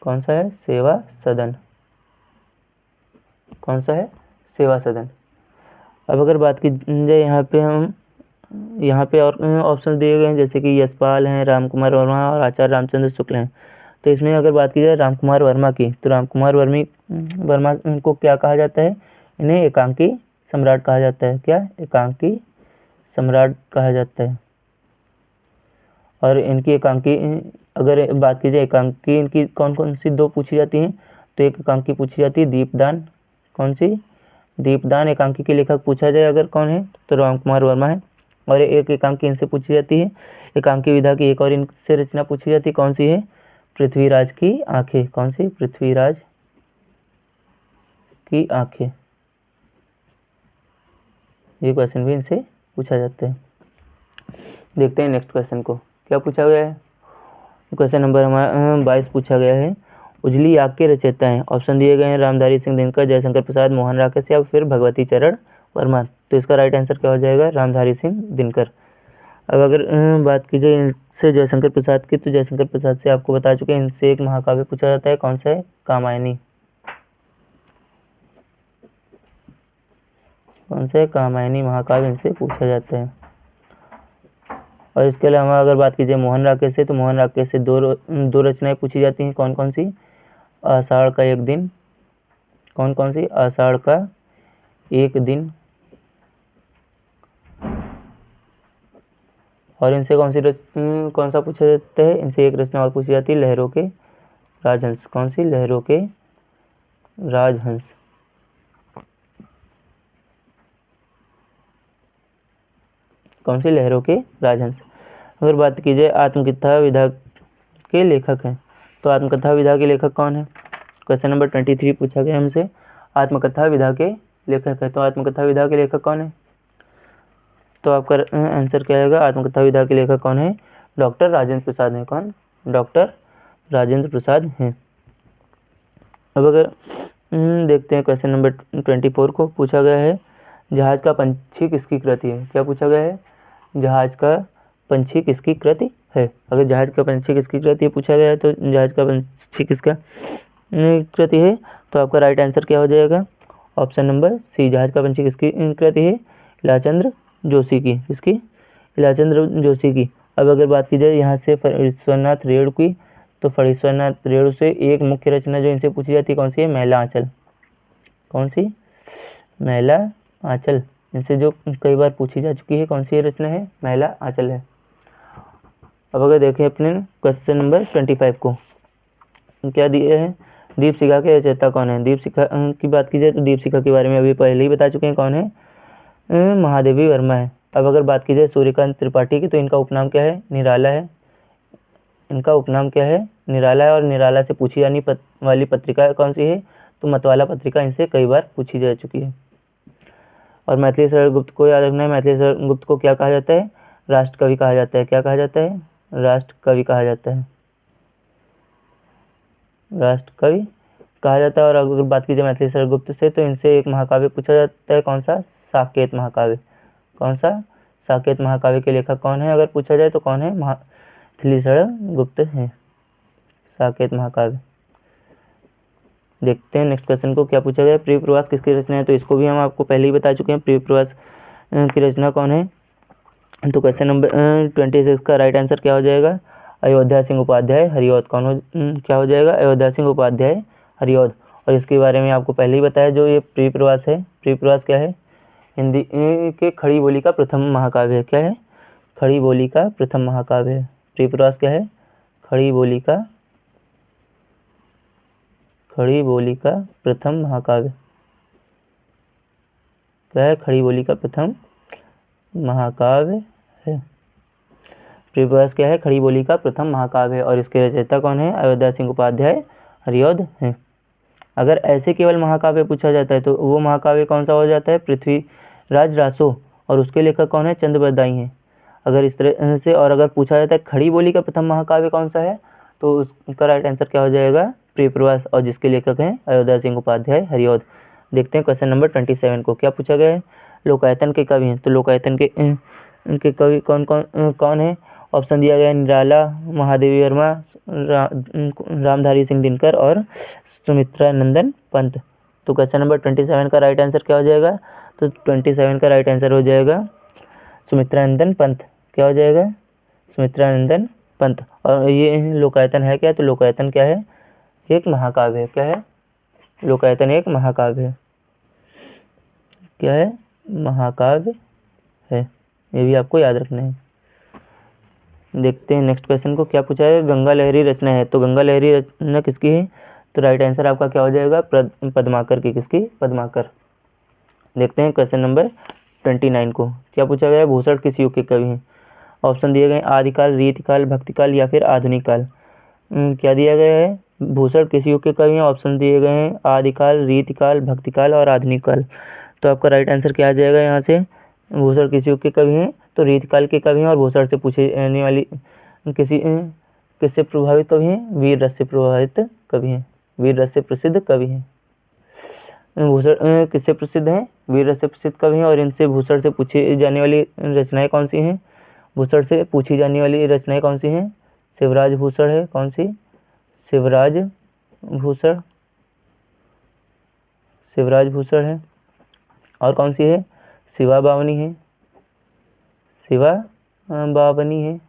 कौन सा है? सेवा सदन। कौन सा है? सेवा सदन। अब अगर बात की जाए यहाँ पे और ऑप्शन दिए गए हैं, जैसे कि यशपाल हैं, रामकुमार वर्मा और आचार्य रामचंद्र शुक्ल हैं। तो इसमें अगर बात की जाए रामकुमार वर्मा की, तो रामकुमार वर्मा को क्या कहा जाता है? इन्हें एकांकी सम्राट कहा जाता है। क्या? एकांकी सम्राट कहा जाता है। और इनकी एकांकी, अगर बात की जाए एकांकी इनकी कौन कौन सी दो पूछी जाती हैं, तो एक एकांकी पूछी जाती है दीपदान। कौन सी? दीपदान एकांकी के लेखक पूछा जाए अगर कौन है, तो रामकुमार वर्मा है। और एक एकांकी इनसे पूछी जाती है, एकांकी विधा की एक और इनसे रचना पूछी जाती है। कौन सी है? पृथ्वीराज की आंखें। कौन सी? पृथ्वीराज की आंखें। ये क्वेश्चन भी इनसे पूछा जाता है। देखते हैं नेक्स्ट क्वेश्चन को, क्या पूछा गया है। क्वेश्चन नंबर हमारा 22 पूछा गया है। उजली आग के रचयिता हैं। ऑप्शन दिए गए हैं रामधारी सिंह दिनकर, जयशंकर प्रसाद, मोहन राकेश या फिर भगवती चरण वर्मा। तो इसका राइट आंसर क्या हो जाएगा? रामधारी सिंह दिनकर। अब अगर बात की जाए इनसे जयशंकर प्रसाद की, तो जयशंकर प्रसाद से आपको बता चुके हैं, इनसे एक महाकाव्य पूछा जाता है, कौन सा है? कामायनी। कौन सा है? कामायनी महाकाव्य इनसे पूछा जाता है। और इसके अलावा अगर बात की जाए मोहन राकेश से, तो मोहन राकेश से दो रचनाएं पूछी जाती हैं, कौन कौन सी? आषाढ़ का एक दिन। कौन कौन सी? आषाढ़ का एक दिन। और इनसे कौन सा पूछा जाता है? इनसे एक रचना और पूछी जाती है, लहरों के राजहंस। कौन सी? लहरों के राजहंस। कौन सी? लहरों के राजहंस। अगर बात की जाए आत्मकथा विधा के लेखक हैं, तो आत्मकथा विधा के लेखक कौन है? क्वेश्चन नंबर 23 पूछा गया हमसे, आत्मकथा विधा के लेखक है, तो आत्मकथा विधा के लेखक कौन है? तो आपका आंसर क्या आएगा? आत्मकथा विधा के लेखक कौन है? डॉक्टर राजेंद्र प्रसाद हैं। कौन? डॉक्टर राजेंद्र प्रसाद हैं। अब अगर देखते हैं क्वेश्चन नंबर 24 को, पूछा गया है जहाज का पंछी किसकी कृति है? क्या पूछा गया है? जहाज का पंछी किसकी कृति है? अगर जहाज का पंछी किसकी कृति है पूछा गया है, तो जहाज का पंछी किसका कृति है? तो आपका राइट आंसर क्या हो जाएगा? ऑप्शन नंबर सी, जहाज का पंछी किसकी कृति है? इलाचंद्र जोशी की। किसकी? इलाचंद्र जोशी की। अब अगर बात की जाए यहाँ से फणीश्वरनाथ रेणु की, तो फणीश्वरनाथ रेणु से एक मुख्य रचना जो इनसे पूछी जाती है, कौन सी है? मैला आंचल। कौन सी? मैला आंचल। इनसे जो कई बार पूछी जा चुकी है, कौन सी रचना है? मैला आंचल है। अब अगर देखें अपने क्वेश्चन नंबर 25 को, क्या दिए हैं? दीपशिखा के रचयिता कौन है? दीपशिखा की बात की जाए तो दीपशिखा के बारे में अभी पहले ही बता चुके हैं, कौन है? महादेवी वर्मा है। अब अगर बात की जाए सूर्यकांत त्रिपाठी की, तो इनका उपनाम क्या है? निराला है। इनका उपनाम क्या है? निराला है। और निराला से पूछी जाने वाली पत्रिका कौन सी है? तो मतवाला पत्रिका इनसे कई बार पूछी जा चुकी है। और मैथिली शरण गुप्त को याद रखना है, मैथिली शरण गुप्त को क्या कहा जाता है? राष्ट्र कवि कहा जाता है। क्या कहा जाता है? राष्ट्र कवि कहा जाता है। राष्ट्र कवि कहा जाता है। और अगर बात की जाए मैथिली शरण गुप्त से, तो इनसे एक महाकाव्य पूछा जाता है, कौन सा? साकेत महाकाव्य। कौन सा? साकेत महाकाव्य के लेखक कौन है? अगर पूछा जाए तो कौन है? मैथिली शरण गुप्त है। साकेत महाकाव्य। देखते हैं नेक्स्ट क्वेश्चन को, क्या पूछा गया? प्रिय प्रवास किसकी रचना है? तो इसको भी हम आपको पहले ही बता चुके हैं, प्रिय प्रवास की रचना कौन है? तो क्वेश्चन नंबर 26 का राइट आंसर क्या हो जाएगा? अयोध्या सिंह उपाध्याय हरिऔध। कौन हो क्या हो जाएगा? अयोध्या सिंह उपाध्याय हरिऔध। और इसके बारे में आपको पहले ही बताया, जो ये प्रिय प्रवास है, प्रिय प्रवास क्या है? हिंदी के खड़ी बोली का प्रथम महाकाव्य है। क्या है? खड़ी बोली का प्रथम महाकाव्य है। प्रिय प्रवास क्या है? खड़ी बोली का प्रथम महाकाव्य। क्या है? खड़ी बोली का प्रथम महाकाव्य है। प्रिय प्रवास क्या है? खड़ी बोली का प्रथम महाकाव्य है। और इसके रचयिता कौन है? अयोध्या सिंह उपाध्याय हरिऔध है। अगर ऐसे केवल महाकाव्य पूछा जाता है, तो वो महाकाव्य कौन सा हो जाता है? पृथ्वीराज रासो। और उसके लेखक कौन है? चंद्र बरदाई हैं। अगर इस तरह से, और अगर पूछा जाता है खड़ी बोली का प्रथम महाकाव्य कौन सा है, तो उसका राइट आंसर क्या हो जाएगा? प्रिय प्रवास। और जिसके लेखक हैं अयोध्या सिंह उपाध्याय हरिऔध। देखते हैं क्वेश्चन नंबर 27 को, क्या पूछा गया है? लोकायतन के कवि हैं, तो लोकायतन के कवि कौन है? ऑप्शन दिया गया है, निराला, महादेवी वर्मा, रामधारी सिंह दिनकर और सुमित्रा नंदन पंत। तो क्वेश्चन नंबर 27 का राइट आंसर क्या हो जाएगा? तो 27 का राइट आंसर हो जाएगा सुमित्रा नंदन पंत। क्या हो जाएगा? सुमित्रा नंदन पंत। और ये लोकायतन है क्या? तो लोकायतन क्या है? एक महाकाव्य है। क्या है? लोकायतन एक महाकाव्य है। क्या है? महाकाव्य है। ये भी आपको याद रखना है। देखते हैं नेक्स्ट क्वेश्चन को, क्या पूछा है? गंगा लहरी रचना है, तो गंगा लहरी रचना किसकी है? तो राइट आंसर आपका क्या हो जाएगा? पद्माकर की। किसकी? पद्माकर। देखते हैं क्वेश्चन नंबर 29 को, क्या पूछा गया है? भूषण किस युग के कवि हैं? ऑप्शन दिए गए आदिकाल, रीतिकाल, भक्तिकाल या फिर आधुनिक काल। क्या दिया गया है? भूषण किस युग के कवि हैं? ऑप्शन दिए गए हैं आदिकाल, रीतिकाल, भक्तिकाल और आधुनिक काल। तो आपका राइट आंसर क्या आ जाएगा यहाँ से? भूषण किस युग के कवि हैं? तो रीतिकाल के कवि हैं। और भूषण से पूछे जाने वाली किससे प्रभावित कवि हैं? वीर रस से प्रभावित कवि हैं। वीर रस से प्रसिद्ध कवि हैं। भूषण किससे प्रसिद्ध हैं? वीर रस से प्रसिद्ध कवि हैं। और इनसे भूषण से पूछी जाने वाली रचनाएं कौन सी हैं? भूषण से पूछी जाने वाली रचनाएं कौन सी हैं? शिवराज भूषण है। कौन सी? शिवराज भूषण, शिवराज भूषण है। और कौन सी है? शिवा बावनी है, शिवा बावनी है।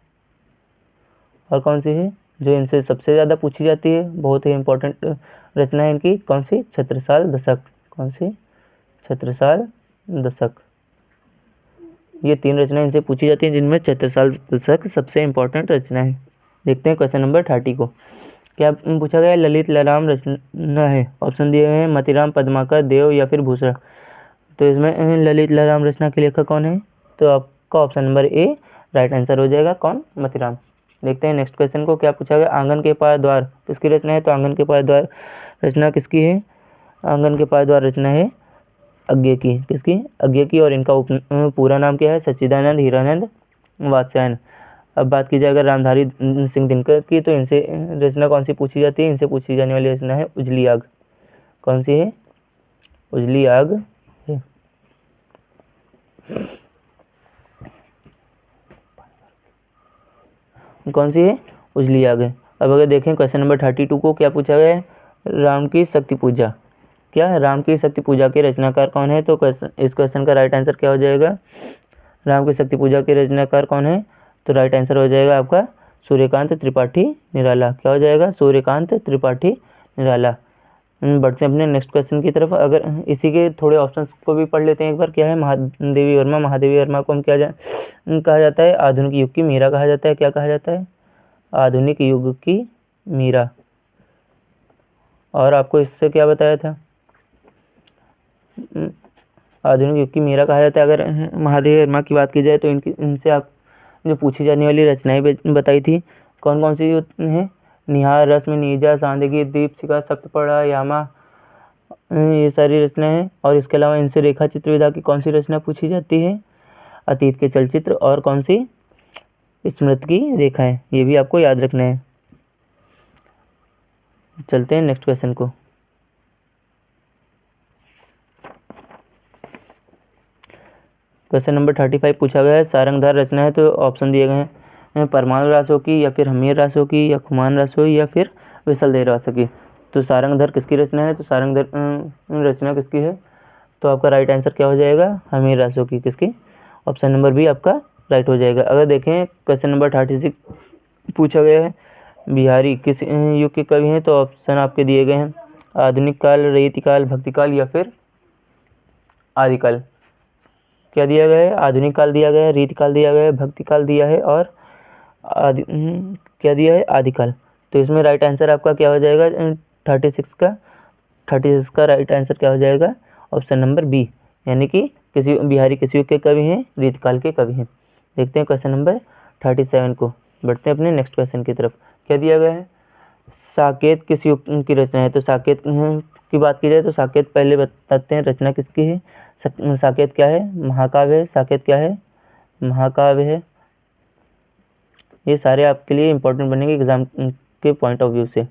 और कौन सी है जो इनसे सबसे ज़्यादा पूछी जाती है, बहुत ही इंपॉर्टेंट रचना है इनकी? कौन सी? छत्रसाल दशक। कौन सी? छत्रसाल दशक। ये 3 रचनाएं इनसे पूछी जाती हैं, जिनमें छत्रसाल दशक सबसे इंपॉर्टेंट रचना है। देखते हैं क्वेश्चन नंबर 30 को। क्या पूछा गया है? ललित ललाम रचना है। ऑप्शन दिए हुए हैं मतीराम, पद्माकर, देव या फिर भूषण। तो इसमें ललित ललाम रचना के लेखक कौन है? तो आपका option number A right answer हो जाएगा। कौन? मतीराम। देखते हैं नेक्स्ट क्वेश्चन को। क्या पूछा गया? आंगन के पार द्वार किसकी रचना है? तो आंगन के पार द्वार रचना किसकी है? आंगन के पार द्वार रचना है अज्ञे की। किसकी? अज्ञे की। और इनका पूरा नाम क्या है? सच्चिदानंद हीरानंद वात्स्यायन। अब बात की जाए अगर रामधारी सिंह दिनकर की, तो इनसे रचना कौन सी पूछी जाती है? इनसे पूछी जाने वाली रचना है उजली आग। कौन सी है? उजली आग है। कौन सी है? उजली आग है। अब अगर देखें क्वेश्चन नंबर 32 को, क्या पूछा गया है? राम की शक्ति पूजा। क्या है? राम की शक्ति पूजा के रचनाकार कौन है? तो इस क्वेश्चन का राइट आंसर क्या हो जाएगा? राम की शक्ति पूजा के रचनाकार कौन है? तो राइट आंसर हो जाएगा आपका सूर्यकांत त्रिपाठी निराला। क्या हो जाएगा? सूर्यकांत त्रिपाठी निराला। बढ़ते हैं अपने नेक्स्ट क्वेश्चन की तरफ। अगर इसी के थोड़े ऑप्शंस को भी पढ़ लेते हैं एक बार। क्या है? महादेवी वर्मा। महादेवी वर्मा को हम क्या कहा जाता है? आधुनिक युग की मीरा कहा जाता है। क्या कहा जाता है? आधुनिक युग की मीरा। और आपको इससे क्या बताया था? आधुनिक युग की मीरा कहा जाता है। अगर महादेवी वर्मा की बात की जाए तो इनसे आप जो पूछी जाने वाली रचनाएं बताई थी कौन कौन सी हैं? निहार, रश्मि, नीजा, सांदगी, दीपशिखा, सप्तपड़ा, यामा, ये सारी रचनाएं हैं। और इसके अलावा इनसे रेखा चित्र विधा की कौन सी रचना पूछी जाती है? अतीत के चलचित्र। और कौन सी? स्मृति की रेखाएं। ये भी आपको याद रखना है। चलते हैं नेक्स्ट क्वेश्चन को। क्वेश्चन नंबर 35 पूछा गया है सारंगधार रचना है। तो ऑप्शन दिए गए हैं परमाणु रासों की, या फिर हमीर रासों की, या खुमान रासों, या फिर विशलदेव रासों की। तो सारंगधर किसकी रचना है? तो सारंगधर रचना किसकी है? तो आपका राइट आंसर क्या हो जाएगा? हमीर रासों की। किसकी? ऑप्शन नंबर बी आपका राइट हो जाएगा। अगर देखें क्वेश्चन नंबर 36 पूछा गया है बिहारी किस युग के कवि हैं? तो ऑप्शन आपके दिए गए हैं आधुनिक काल, रयति काल, भक्ति काल, या फिर आदिकाल। क्या दिया गया है? आधुनिक काल दिया गया है, रीतिकाल दिया गया है, भक्ति काल दिया है, और क्या दिया है? आदिकाल। तो इसमें राइट आंसर आपका क्या हो जाएगा? 36 का राइट आंसर क्या हो जाएगा? ऑप्शन नंबर बी, यानी कि किसी बिहारी किस युग के कवि हैं? रीतिकाल के कवि हैं। देखते हैं क्वेश्चन नंबर 37 को। बढ़ते हैं अपने नेक्स्ट क्वेश्चन की तरफ। क्या दिया गया है? साकेत किस युग की रचना है? तो साकेत की बात की जाए तो साकेत पहले बताते हैं रचना किसकी है। साकेत क्या है? महाकाव्य है। साकेत क्या है? महाकाव्य है। ये सारे आपके लिए इंपॉर्टेंट बनेंगे एग्जाम के पॉइंट ऑफ व्यू से।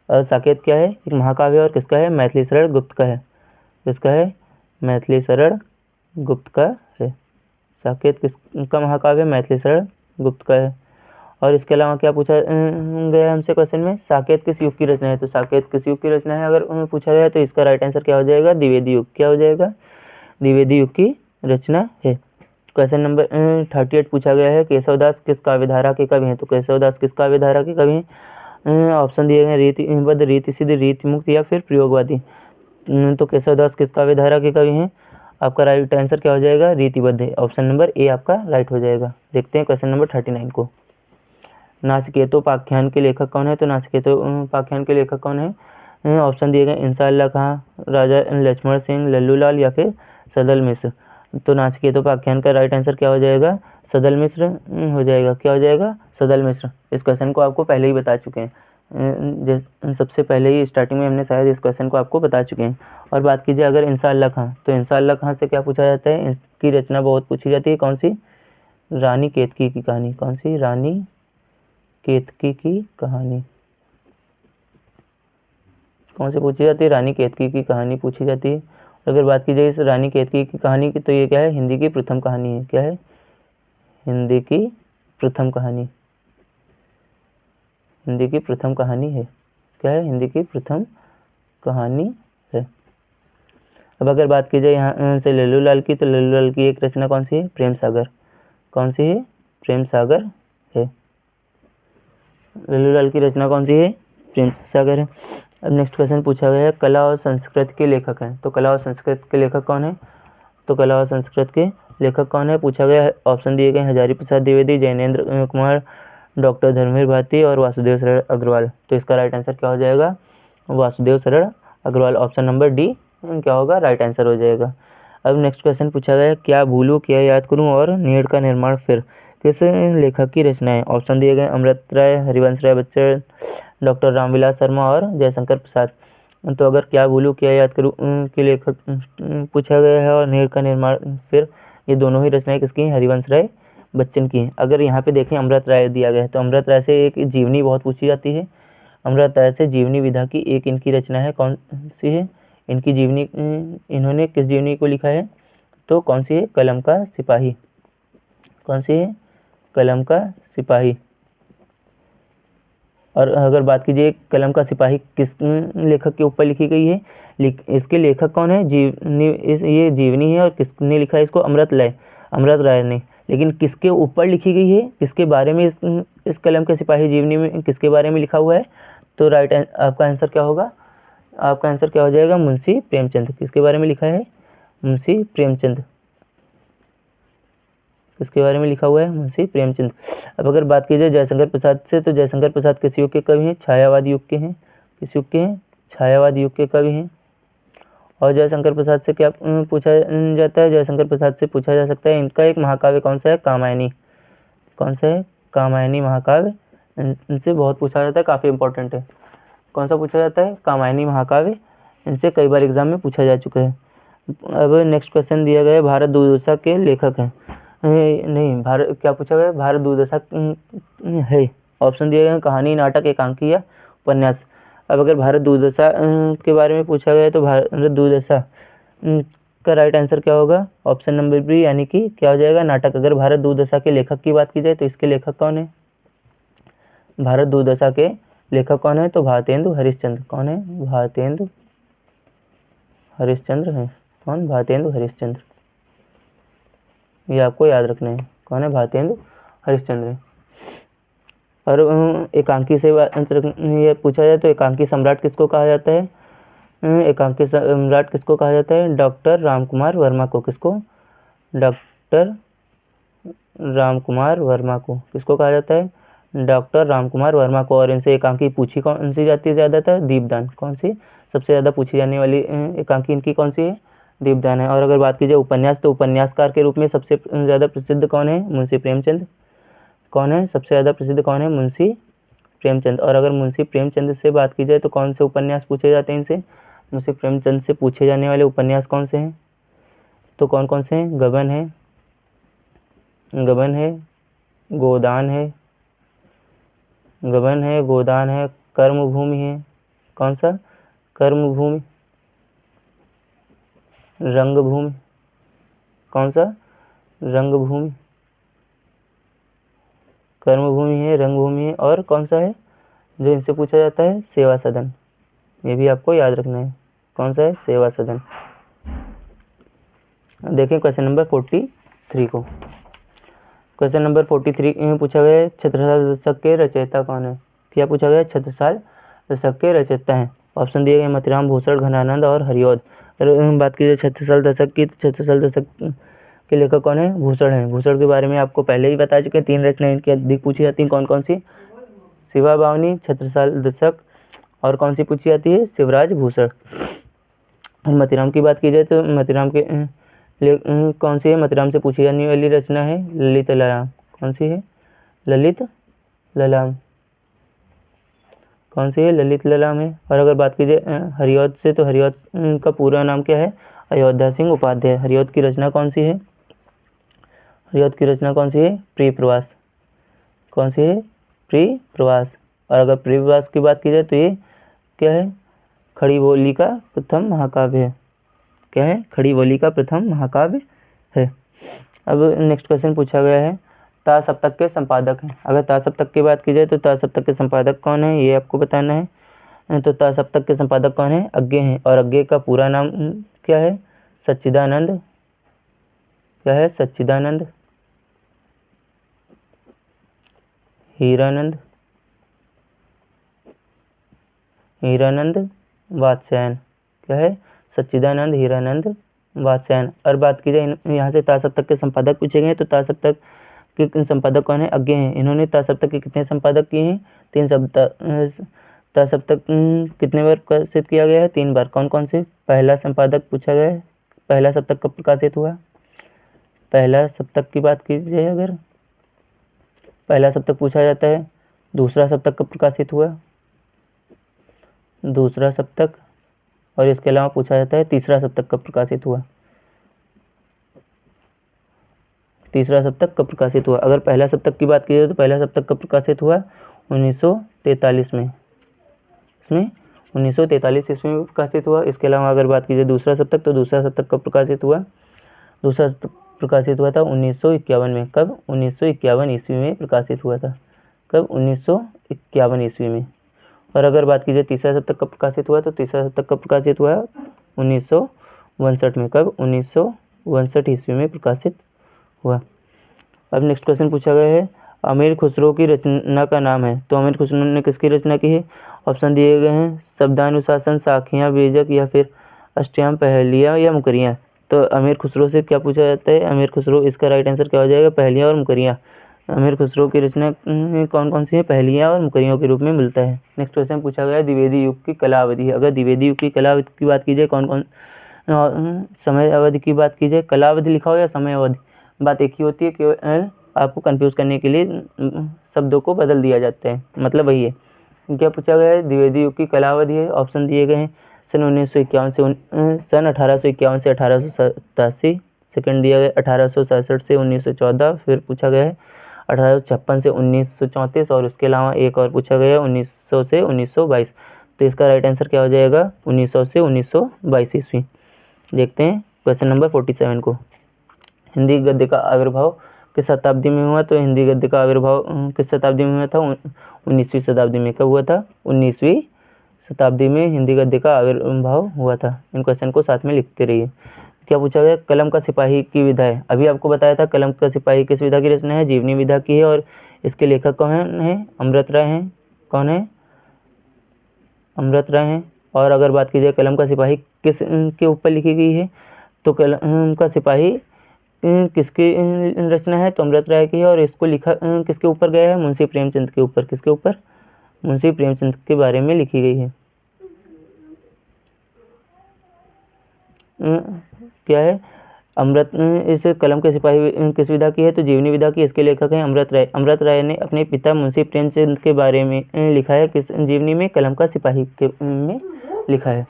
साकेत क्या है? एक महाकाव्य, और किसका है? मैथिली शरण गुप्त का है। किसका है? मैथिली शरण गुप्त का है। साकेत किसका महाकाव्य? मैथिली शरण गुप्त का है। और इसके अलावा क्या पूछा गया हमसे क्वेश्चन में? साकेत किस युग की रचना है? तो साकेत किस युग की रचना है अगर पूछा गया तो इसका राइट आंसर क्या हो जाएगा? द्विवेदी युग। क्या हो जाएगा? द्विवेदी युग की रचना है। क्वेश्चन नंबर 38 पूछा गया है केशवदास किस काव्यधारा के कवि हैं? तो केशवदास किस काव्यधारा के कवि हैं? ऑप्शन दिए गए रीतिबद्ध, रीति सिद्ध, रीति मुक्त, या फिर प्रयोगवादी। तो केशवदास किस काव्यधारा के कवि हैं? आपका राइट आंसर क्या हो जाएगा? रीतिबद्ध है। ऑप्शन नंबर ए आपका राइट हो जाएगा। देखते हैं क्वेश्चन नंबर 39 को। नाचिकेतोपाख्यान के लेखक कौन है? तो नाचिकेतोपाख्यान के लेखक कौन है? ऑप्शन दिए गए इंसाअल्लाह खां, राजा लक्ष्मण सिंह, लल्लूलाल, या फिर सदल मिश्र। तो नाचिकेतोपाख्यान का राइट आंसर क्या हो जाएगा? सदल मिश्र हो जाएगा। क्या हो जाएगा? सदल मिश्र। इस क्वेश्चन को आपको पहले ही बता चुके हैं, सबसे पहले ही स्टार्टिंग में हमने शायद इस क्वेश्चन को आपको बता चुके हैं। और बात कीजिए अगर इंसाअल्लाह खां, तो इंसाअल्लाह खां से क्या पूछा जाता है? इसकी रचना बहुत पूछी जाती है। कौन सी? रानी केतकी की कहानी। कौन सी? रानी केतकी की कहानी। कौन से पूछी जाती है? रानी केतकी की कहानी पूछी जाती है। अगर बात की जाए इस रानी केतकी की कहानी की, तो ये क्या है? हिंदी की प्रथम कहानी है। क्या है? हिंदी की प्रथम कहानी, हिंदी की प्रथम कहानी है। क्या है? हिंदी की प्रथम कहानी है। अब अगर बात की जाए यहाँ से लल्लूलाल की, तो लल्लूलाल की एक रचना कौन सी है? प्रेम सागर। कौन सी है? प्रेम सागर है। लल्लूलाल की रचना कौन सी है? प्रेम सागर है। अब नेक्स्ट क्वेश्चन पूछा गया है, कला और संस्कृत के लेखक हैं। तो कला और संस्कृत के लेखक कौन है? तो कला और संस्कृत के लेखक कौन है पूछा गया है। ऑप्शन दिए गए, हजारी प्रसाद द्विवेदी, जैनेन्द्र कुमार, डॉक्टर धर्मवीर भारती और वासुदेव सरल अग्रवाल। तो इसका राइट आंसर क्या हो जाएगा? वासुदेव सरल अग्रवाल। ऑप्शन नंबर डी क्या होगा? राइट आंसर हो जाएगा। अब नेक्स्ट क्वेश्चन पूछा गया, क्या भूलूं क्या याद करूं और नीड़ का निर्माण फिर, किस लेखक की रचना है? ऑप्शन दिए गए, अमृत राय, हरिवंश राय बच्चन, डॉक्टर रामविलास शर्मा और जयशंकर प्रसाद। तो अगर क्या भूलूं क्या याद करूं के लेखक पूछा गया है और नीड़ का निर्माण फिर, ये दोनों ही रचनाएं किसकी हैं? हरिवंश राय बच्चन की हैं। अगर यहाँ पे देखें अमृत राय दिया गया है, तो अमृत राय से एक जीवनी बहुत पूछी जाती है। अमृत राय से जीवनी विधा की एक इनकी रचना है, कौन सी है? इनकी जीवनी, इन्होंने किस जीवनी को लिखा है? तो कौन सी है? कलम का सिपाही। कौन सी है? कलम का सिपाही। और अगर बात कीजिए कलम का सिपाही किस लेखक के ऊपर लिखी गई है? इसके लेखक कौन है? ये जीवनी है और किसने लिखा है इसको? अमृत राय ने। लेकिन किसके ऊपर लिखी गई है? किसके बारे में इस कलम के सिपाही जीवनी में किसके बारे में लिखा हुआ है? तो राइट आपका आंसर क्या होगा? आपका आंसर क्या हो जाएगा? मुंशी प्रेमचंद। किसके बारे में लिखा है? मुंशी प्रेमचंद। किसके बारे में लिखा हुआ है? मुंशी प्रेमचंद। अब अगर बात की जाए जयशंकर प्रसाद से, तो जयशंकर प्रसाद किस युग के कवि हैं? छायावाद युग के हैं। किस युग के हैं? छायावाद युग के कवि हैं। और जयशंकर प्रसाद से क्या पूछा जाता है? जयशंकर प्रसाद से पूछा जा सकता है इनका एक महाकाव्य कौन सा है? कामायनी। कौन सा है? कामायनी महाकाव्य। इनसे बहुत पूछा जाता है, काफ़ी इंपॉर्टेंट है। कौन सा पूछा जाता है? कामायनी महाकाव्य। इनसे कई बार एग्जाम में पूछा जा चुका है। अब नेक्स्ट क्वेश्चन दिया गया है, भारत दुर्दशा के लेखक हैं। नहीं, भारत क्या पूछा गया? भारत दुर्दशा है। ऑप्शन दिए गए, कहानी, नाटक, एकांकी या उपन्यास। अब अगर भारत दुर्दशा के बारे में पूछा गया है, तो भारत दुर्दशा का राइट आंसर क्या होगा? ऑप्शन नंबर बी, यानी कि क्या हो जाएगा? नाटक। अगर भारत दुर्दशा के लेखक की बात की जाए, तो इसके लेखक कौन है? भारत दुर्दशा के लेखक कौन है? तो भारतेंदु हरिश्चंद्र। कौन है? भारतेंदु हरिश्चंद्र है। कौन? भारतेंदु हरिश्चंद्र। ये आपको याद रखना है। कौन है? भारतेंदु हरिश्चंद्र। और एकांकी से ये पूछा जाए तो एकांकी सम्राट किसको कहा जाता है? एकांकी सम्राट किसको कहा जाता है? डॉक्टर रामकुमार वर्मा को। किसको? डॉक्टर रामकुमार वर्मा को। किसको कहा जाता है? डॉक्टर रामकुमार वर्मा को। और इनसे एकांकी पूछी कौन सी जाती है ज़्यादातर? दीपदान। कौन सी? सबसे ज़्यादा पूछी जाने वाली एकांकी इनकी कौन सी है? दीपदान है। और अगर बात की जाए उपन्यास, तो उपन्यासकार के रूप में सबसे ज़्यादा प्रसिद्ध कौन है? मुंशी प्रेमचंद। कौन है? सबसे ज़्यादा प्रसिद्ध कौन है? मुंशी प्रेमचंद। और अगर मुंशी प्रेमचंद से बात की जाए, तो कौन से उपन्यास पूछे जाते हैं इनसे? मुंशी प्रेमचंद से पूछे जाने वाले उपन्यास कौन से हैं? तो कौन कौन से हैं? गबन है, गोदान है, गबन है, गोदान है, कर्मभूमि है। कौन सा? कर्मभूमि, रंगभूमि। कौन सा? रंगभूमि, कर्मभूमि है, रंगभूमि है। और कौन सा है जो इनसे पूछा जाता है? सेवा सदन। ये भी आपको याद रखना है। कौन सा है? सेवा सदन। देखें क्वेश्चन नंबर 43 को। क्वेश्चन नंबर 43 में पूछा गया है, छत्रसाल दशक के रचयिता कौन है? क्या पूछा गया? छत्रसाल दशक के रचयिता हैं। ऑप्शन दिए गए, मोतीराम, भूषण, घनानंद और हरिऔध। अगर बात की जाए छत्रसाल दशक की, तो छत्रसाल दशक के लेखक कौन है? भूषण है। भूषण के बारे में आपको पहले ही बता चुके हैं। 3 रचनाएं इनकी अधिक पूछी जाती हैं। कौन कौन सी? शिवा बावनी, छत्रसाल दशक, और कौन सी पूछी जाती है? शिवराज भूषण। और मतीराम की बात की जाए, तो मतीराम के कौन सी है? मतीराम से पूछी जाने वाली रचना है ललित ललाम। कौन सी है? ललित ललाम। कौन सी है? ललित ललाम है। और अगर बात की जाए हरिऔध से, तो हरिऔध का पूरा नाम क्या है? अयोध्या सिंह उपाध्याय। हरिऔध की रचना कौन सी है? हरिऔध की रचना कौन सी है? प्रिय प्रवास। कौन सी है? प्रिय प्रवास। और अगर प्रिय प्रवास की बात की जाए, तो ये क्या है? खड़ी बोली का प्रथम महाकाव्य है। क्या है? खड़ी बोली का प्रथम महाकाव्य है। अब नेक्स्ट क्वेश्चन पूछा गया है, ता सप्तक के संपादक हैं। अगर ता सप्तक की बात की जाए तो ता सप्तक के संपादक कौन है ये आपको बताना है। तो ता सप्तक के संपादक कौन है? अज्ञे हैं। और अज्ञे का पूरा नाम क्या है? सच्चिदानंद। क्या है? सच्चिदानंद हीरानंद वात्स्यायन। क्या है? सच्चिदानंद हीरानंद वात्स्यायन। और बात की जाए यहाँ से ता सप्तक के संपादक पूछे गए तो ता सप्तक के संपादक कौन है? अज्ञे हैं। इन्होंने ता सप्तक के कितने संपादक किए हैं? 3 ता सप्तक कितने बार प्रकाशित किया गया है? 3 बार। कौन कौन से? पहला संपादक पूछा गया है, पहला सप्तक कब प्रकाशित हुआ? पहला सप्तक की बात की जाए अगर पहला सप्तक पूछा जाता है। दूसरा सप्तक कब प्रकाशित हुआ? दूसरा सप्तक। और इसके अलावा पूछा जाता है तीसरा सप्तक कब प्रकाशित हुआ? तीसरा सप्तक कब प्रकाशित हुआ? अगर पहला सप्तक की बात की जाए तो पहला सप्तक कब प्रकाशित हुआ? 1943 में। इसमें 1943 ईस्वी में प्रकाशित हुआ। इसके अलावा अगर बात की जाए दूसरा सप्तक तो दूसरा सप्तक कब प्रकाशित हुआ? दूसरा सप्तक प्रकाशित हुआ था 1951 में। कब? 1951 ईस्वी में प्रकाशित हुआ था। कब? 1951 ईस्वी में। और अगर बात की जाए तीसरा सप्तक कब प्रकाशित हुआ तो तीसरा सप्तक कब प्रकाशित हुआ? 1962 में। कब? 1962 ईस्वी में प्रकाशित हुआ। अब नेक्स्ट क्वेश्चन पूछा गया है अमीर खुसरो की रचना का नाम है। तो अमीर खुसरो ने किसकी रचना की है? ऑप्शन दिए गए हैं शब्दानुशासन, साखियाँ, बीजक या फिर अष्टयाम, पहेलियाँ या मुकरियाँ। तो अमीर खुसरो से क्या पूछा जाता है? अमीर खुसरो, इसका राइट आंसर क्या हो जाएगा? पहेलियाँ और मुकरियाँ। अमीर खुसरो की रचना कौन कौन सी है? पहेलियाँ और मुकरियों के रूप में मिलता है। नेक्स्ट क्वेश्चन पूछा गया द्विवेदी युग की कला अवधि। अगर द्विवेदी युग की कला अवधि की बात की जाए कौन कौन समय अवधि की बात की जाए, कला अवधि लिखा हो या समय अवधि, बात एक ही होती है, केवल आपको कंफ्यूज करने के लिए शब्दों को बदल दिया जाता है, मतलब वही है। क्या पूछा गया है? द्विवेदी युग की कला अवधि है। ऑप्शन दिए गए हैं सन 1851 से 1887। सेकंड दिया गया 1867 से 1914। फिर पूछा गया है 1856 से 1934 और उसके अलावा एक और पूछा गया है 1900 से 1922। तो इसका राइट आंसर क्या हो जाएगा? 1900 से 1922 ईस्वी। देखते हैं क्वेश्चन नंबर 47 को। हिंदी गद्य का आविर्भाव किस शताब्दी में हुआ? तो हिंदी गद्य का आविर्भाव किस शताब्दी में हुआ था? 19वीं शताब्दी में। कब हुआ था? 19वीं शताब्दी में हिंदी गद्य का आविर्भाव हुआ था। इन क्वेश्चन को साथ में लिखते रहिए। क्या पूछा गया? कलम का सिपाही की विधा है। अभी आपको बताया था कलम का सिपाही किस विधा की रचना है? जीवनी विधा की है। और इसके लेखक कौन है? अमृत राय हैं। कौन है? अमृत राय हैं। और अगर बात की जाए कलम का सिपाही किस के ऊपर लिखी गई है तो कलम का सिपाही किसकी रचना है? तो अमृत राय की है। और इसको लिखा किसके ऊपर गया है? मुंशी प्रेमचंद के ऊपर। किसके ऊपर? मुंशी प्रेमचंद के बारे में लिखी गई है। क्या है? इस कलम के सिपाही किस विधा की है? तो जीवनी विधा की। इसके लेखक हैं अमृत राय। अमृत राय ने अपने पिता मुंशी प्रेमचंद के बारे में लिखा है। किस जीवनी में? कलम का सिपाही के में लिखा है।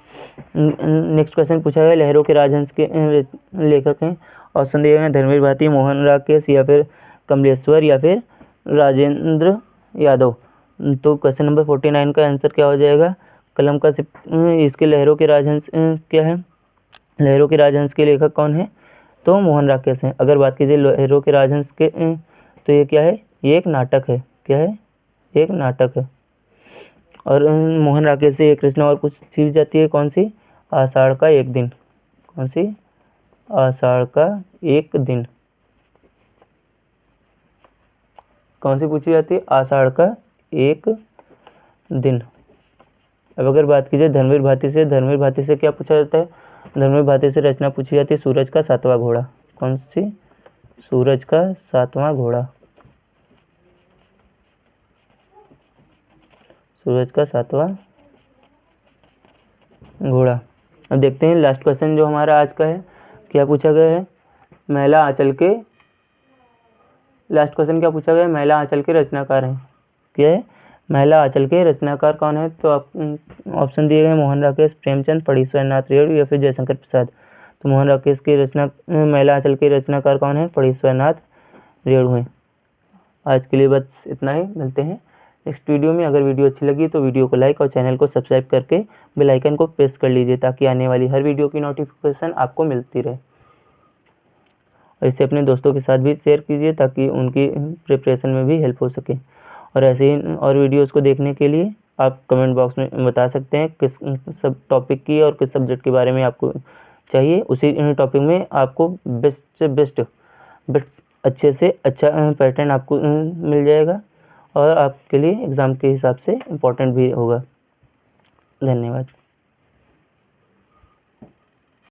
नेक्स्ट क्वेश्चन पूछा गया लहरों के राजहंस के लेखक हैं। ऑप्शन दिए गए हैं धर्मवीर भारती, मोहन राकेश या फिर कमलेश्वर या फिर राजेंद्र यादव। तो क्वेश्चन नंबर 49 का आंसर क्या हो जाएगा? कलम का इसके लहरों के राजहंस क्या है? लहरों के राजहंस के लेखक कौन है? तो मोहन राकेश हैं। अगर बात कीजिए लहरों के राजहंस के तो ये क्या है? ये एक नाटक है। क्या है? एक नाटक है। और मोहन राकेश से एक रचना और कुछ सीख जाती है। कौन सी? आषाढ़ का एक दिन। कौन सी? आषाढ़ का एक दिन। कौन सी पूछी जाती है? आषाढ़ का एक दिन। अब अगर बात की जाए धर्मवीर भारती से क्या पूछा जाता है? धर्मवीर भारती से रचना पूछी जाती है सूरज का सातवां घोड़ा। कौन सी? सूरज का सातवां घोड़ा। सूरज का सातवां घोड़ा। अब देखते हैं लास्ट क्वेश्चन जो हमारा आज का है। क्या पूछा गया है? महिला आंचल के लास्ट क्वेश्चन क्या पूछा गया है? महिला आंचल के रचनाकार हैं। क्या है? महिला आंचल के रचनाकार कौन है? तो ऑप्शन दिए गए मोहन राकेश, प्रेमचंद, फणीश्वर नाथ रेणु या फिर जयशंकर प्रसाद। तो मोहन राकेश की रचना महिला आंचल के रचनाकार कौन है? फणीश्वर नाथ रेणु हैं। आज के लिए बस इतना ही। मिलते हैं नेक्स्ट वीडियो में। अगर वीडियो अच्छी लगी तो वीडियो को लाइक और चैनल को सब्सक्राइब करके बेल आइकन को प्रेस कर लीजिए ताकि आने वाली हर वीडियो की नोटिफिकेशन आपको मिलती रहे। और इसे अपने दोस्तों के साथ भी शेयर कीजिए ताकि उनकी प्रिपरेशन में भी हेल्प हो सके। और ऐसे ही और वीडियोज़ को देखने के लिए आप कमेंट बॉक्स में बता सकते हैं किस सब टॉपिक की और किस सब्जेक्ट के बारे में आपको चाहिए। उसी टॉपिक में आपको बेस्ट से बेस्ट अच्छे से अच्छा पैटर्न आपको मिल जाएगा और आपके लिए एग्ज़ाम के हिसाब से इम्पोर्टेंट भी होगा। धन्यवाद।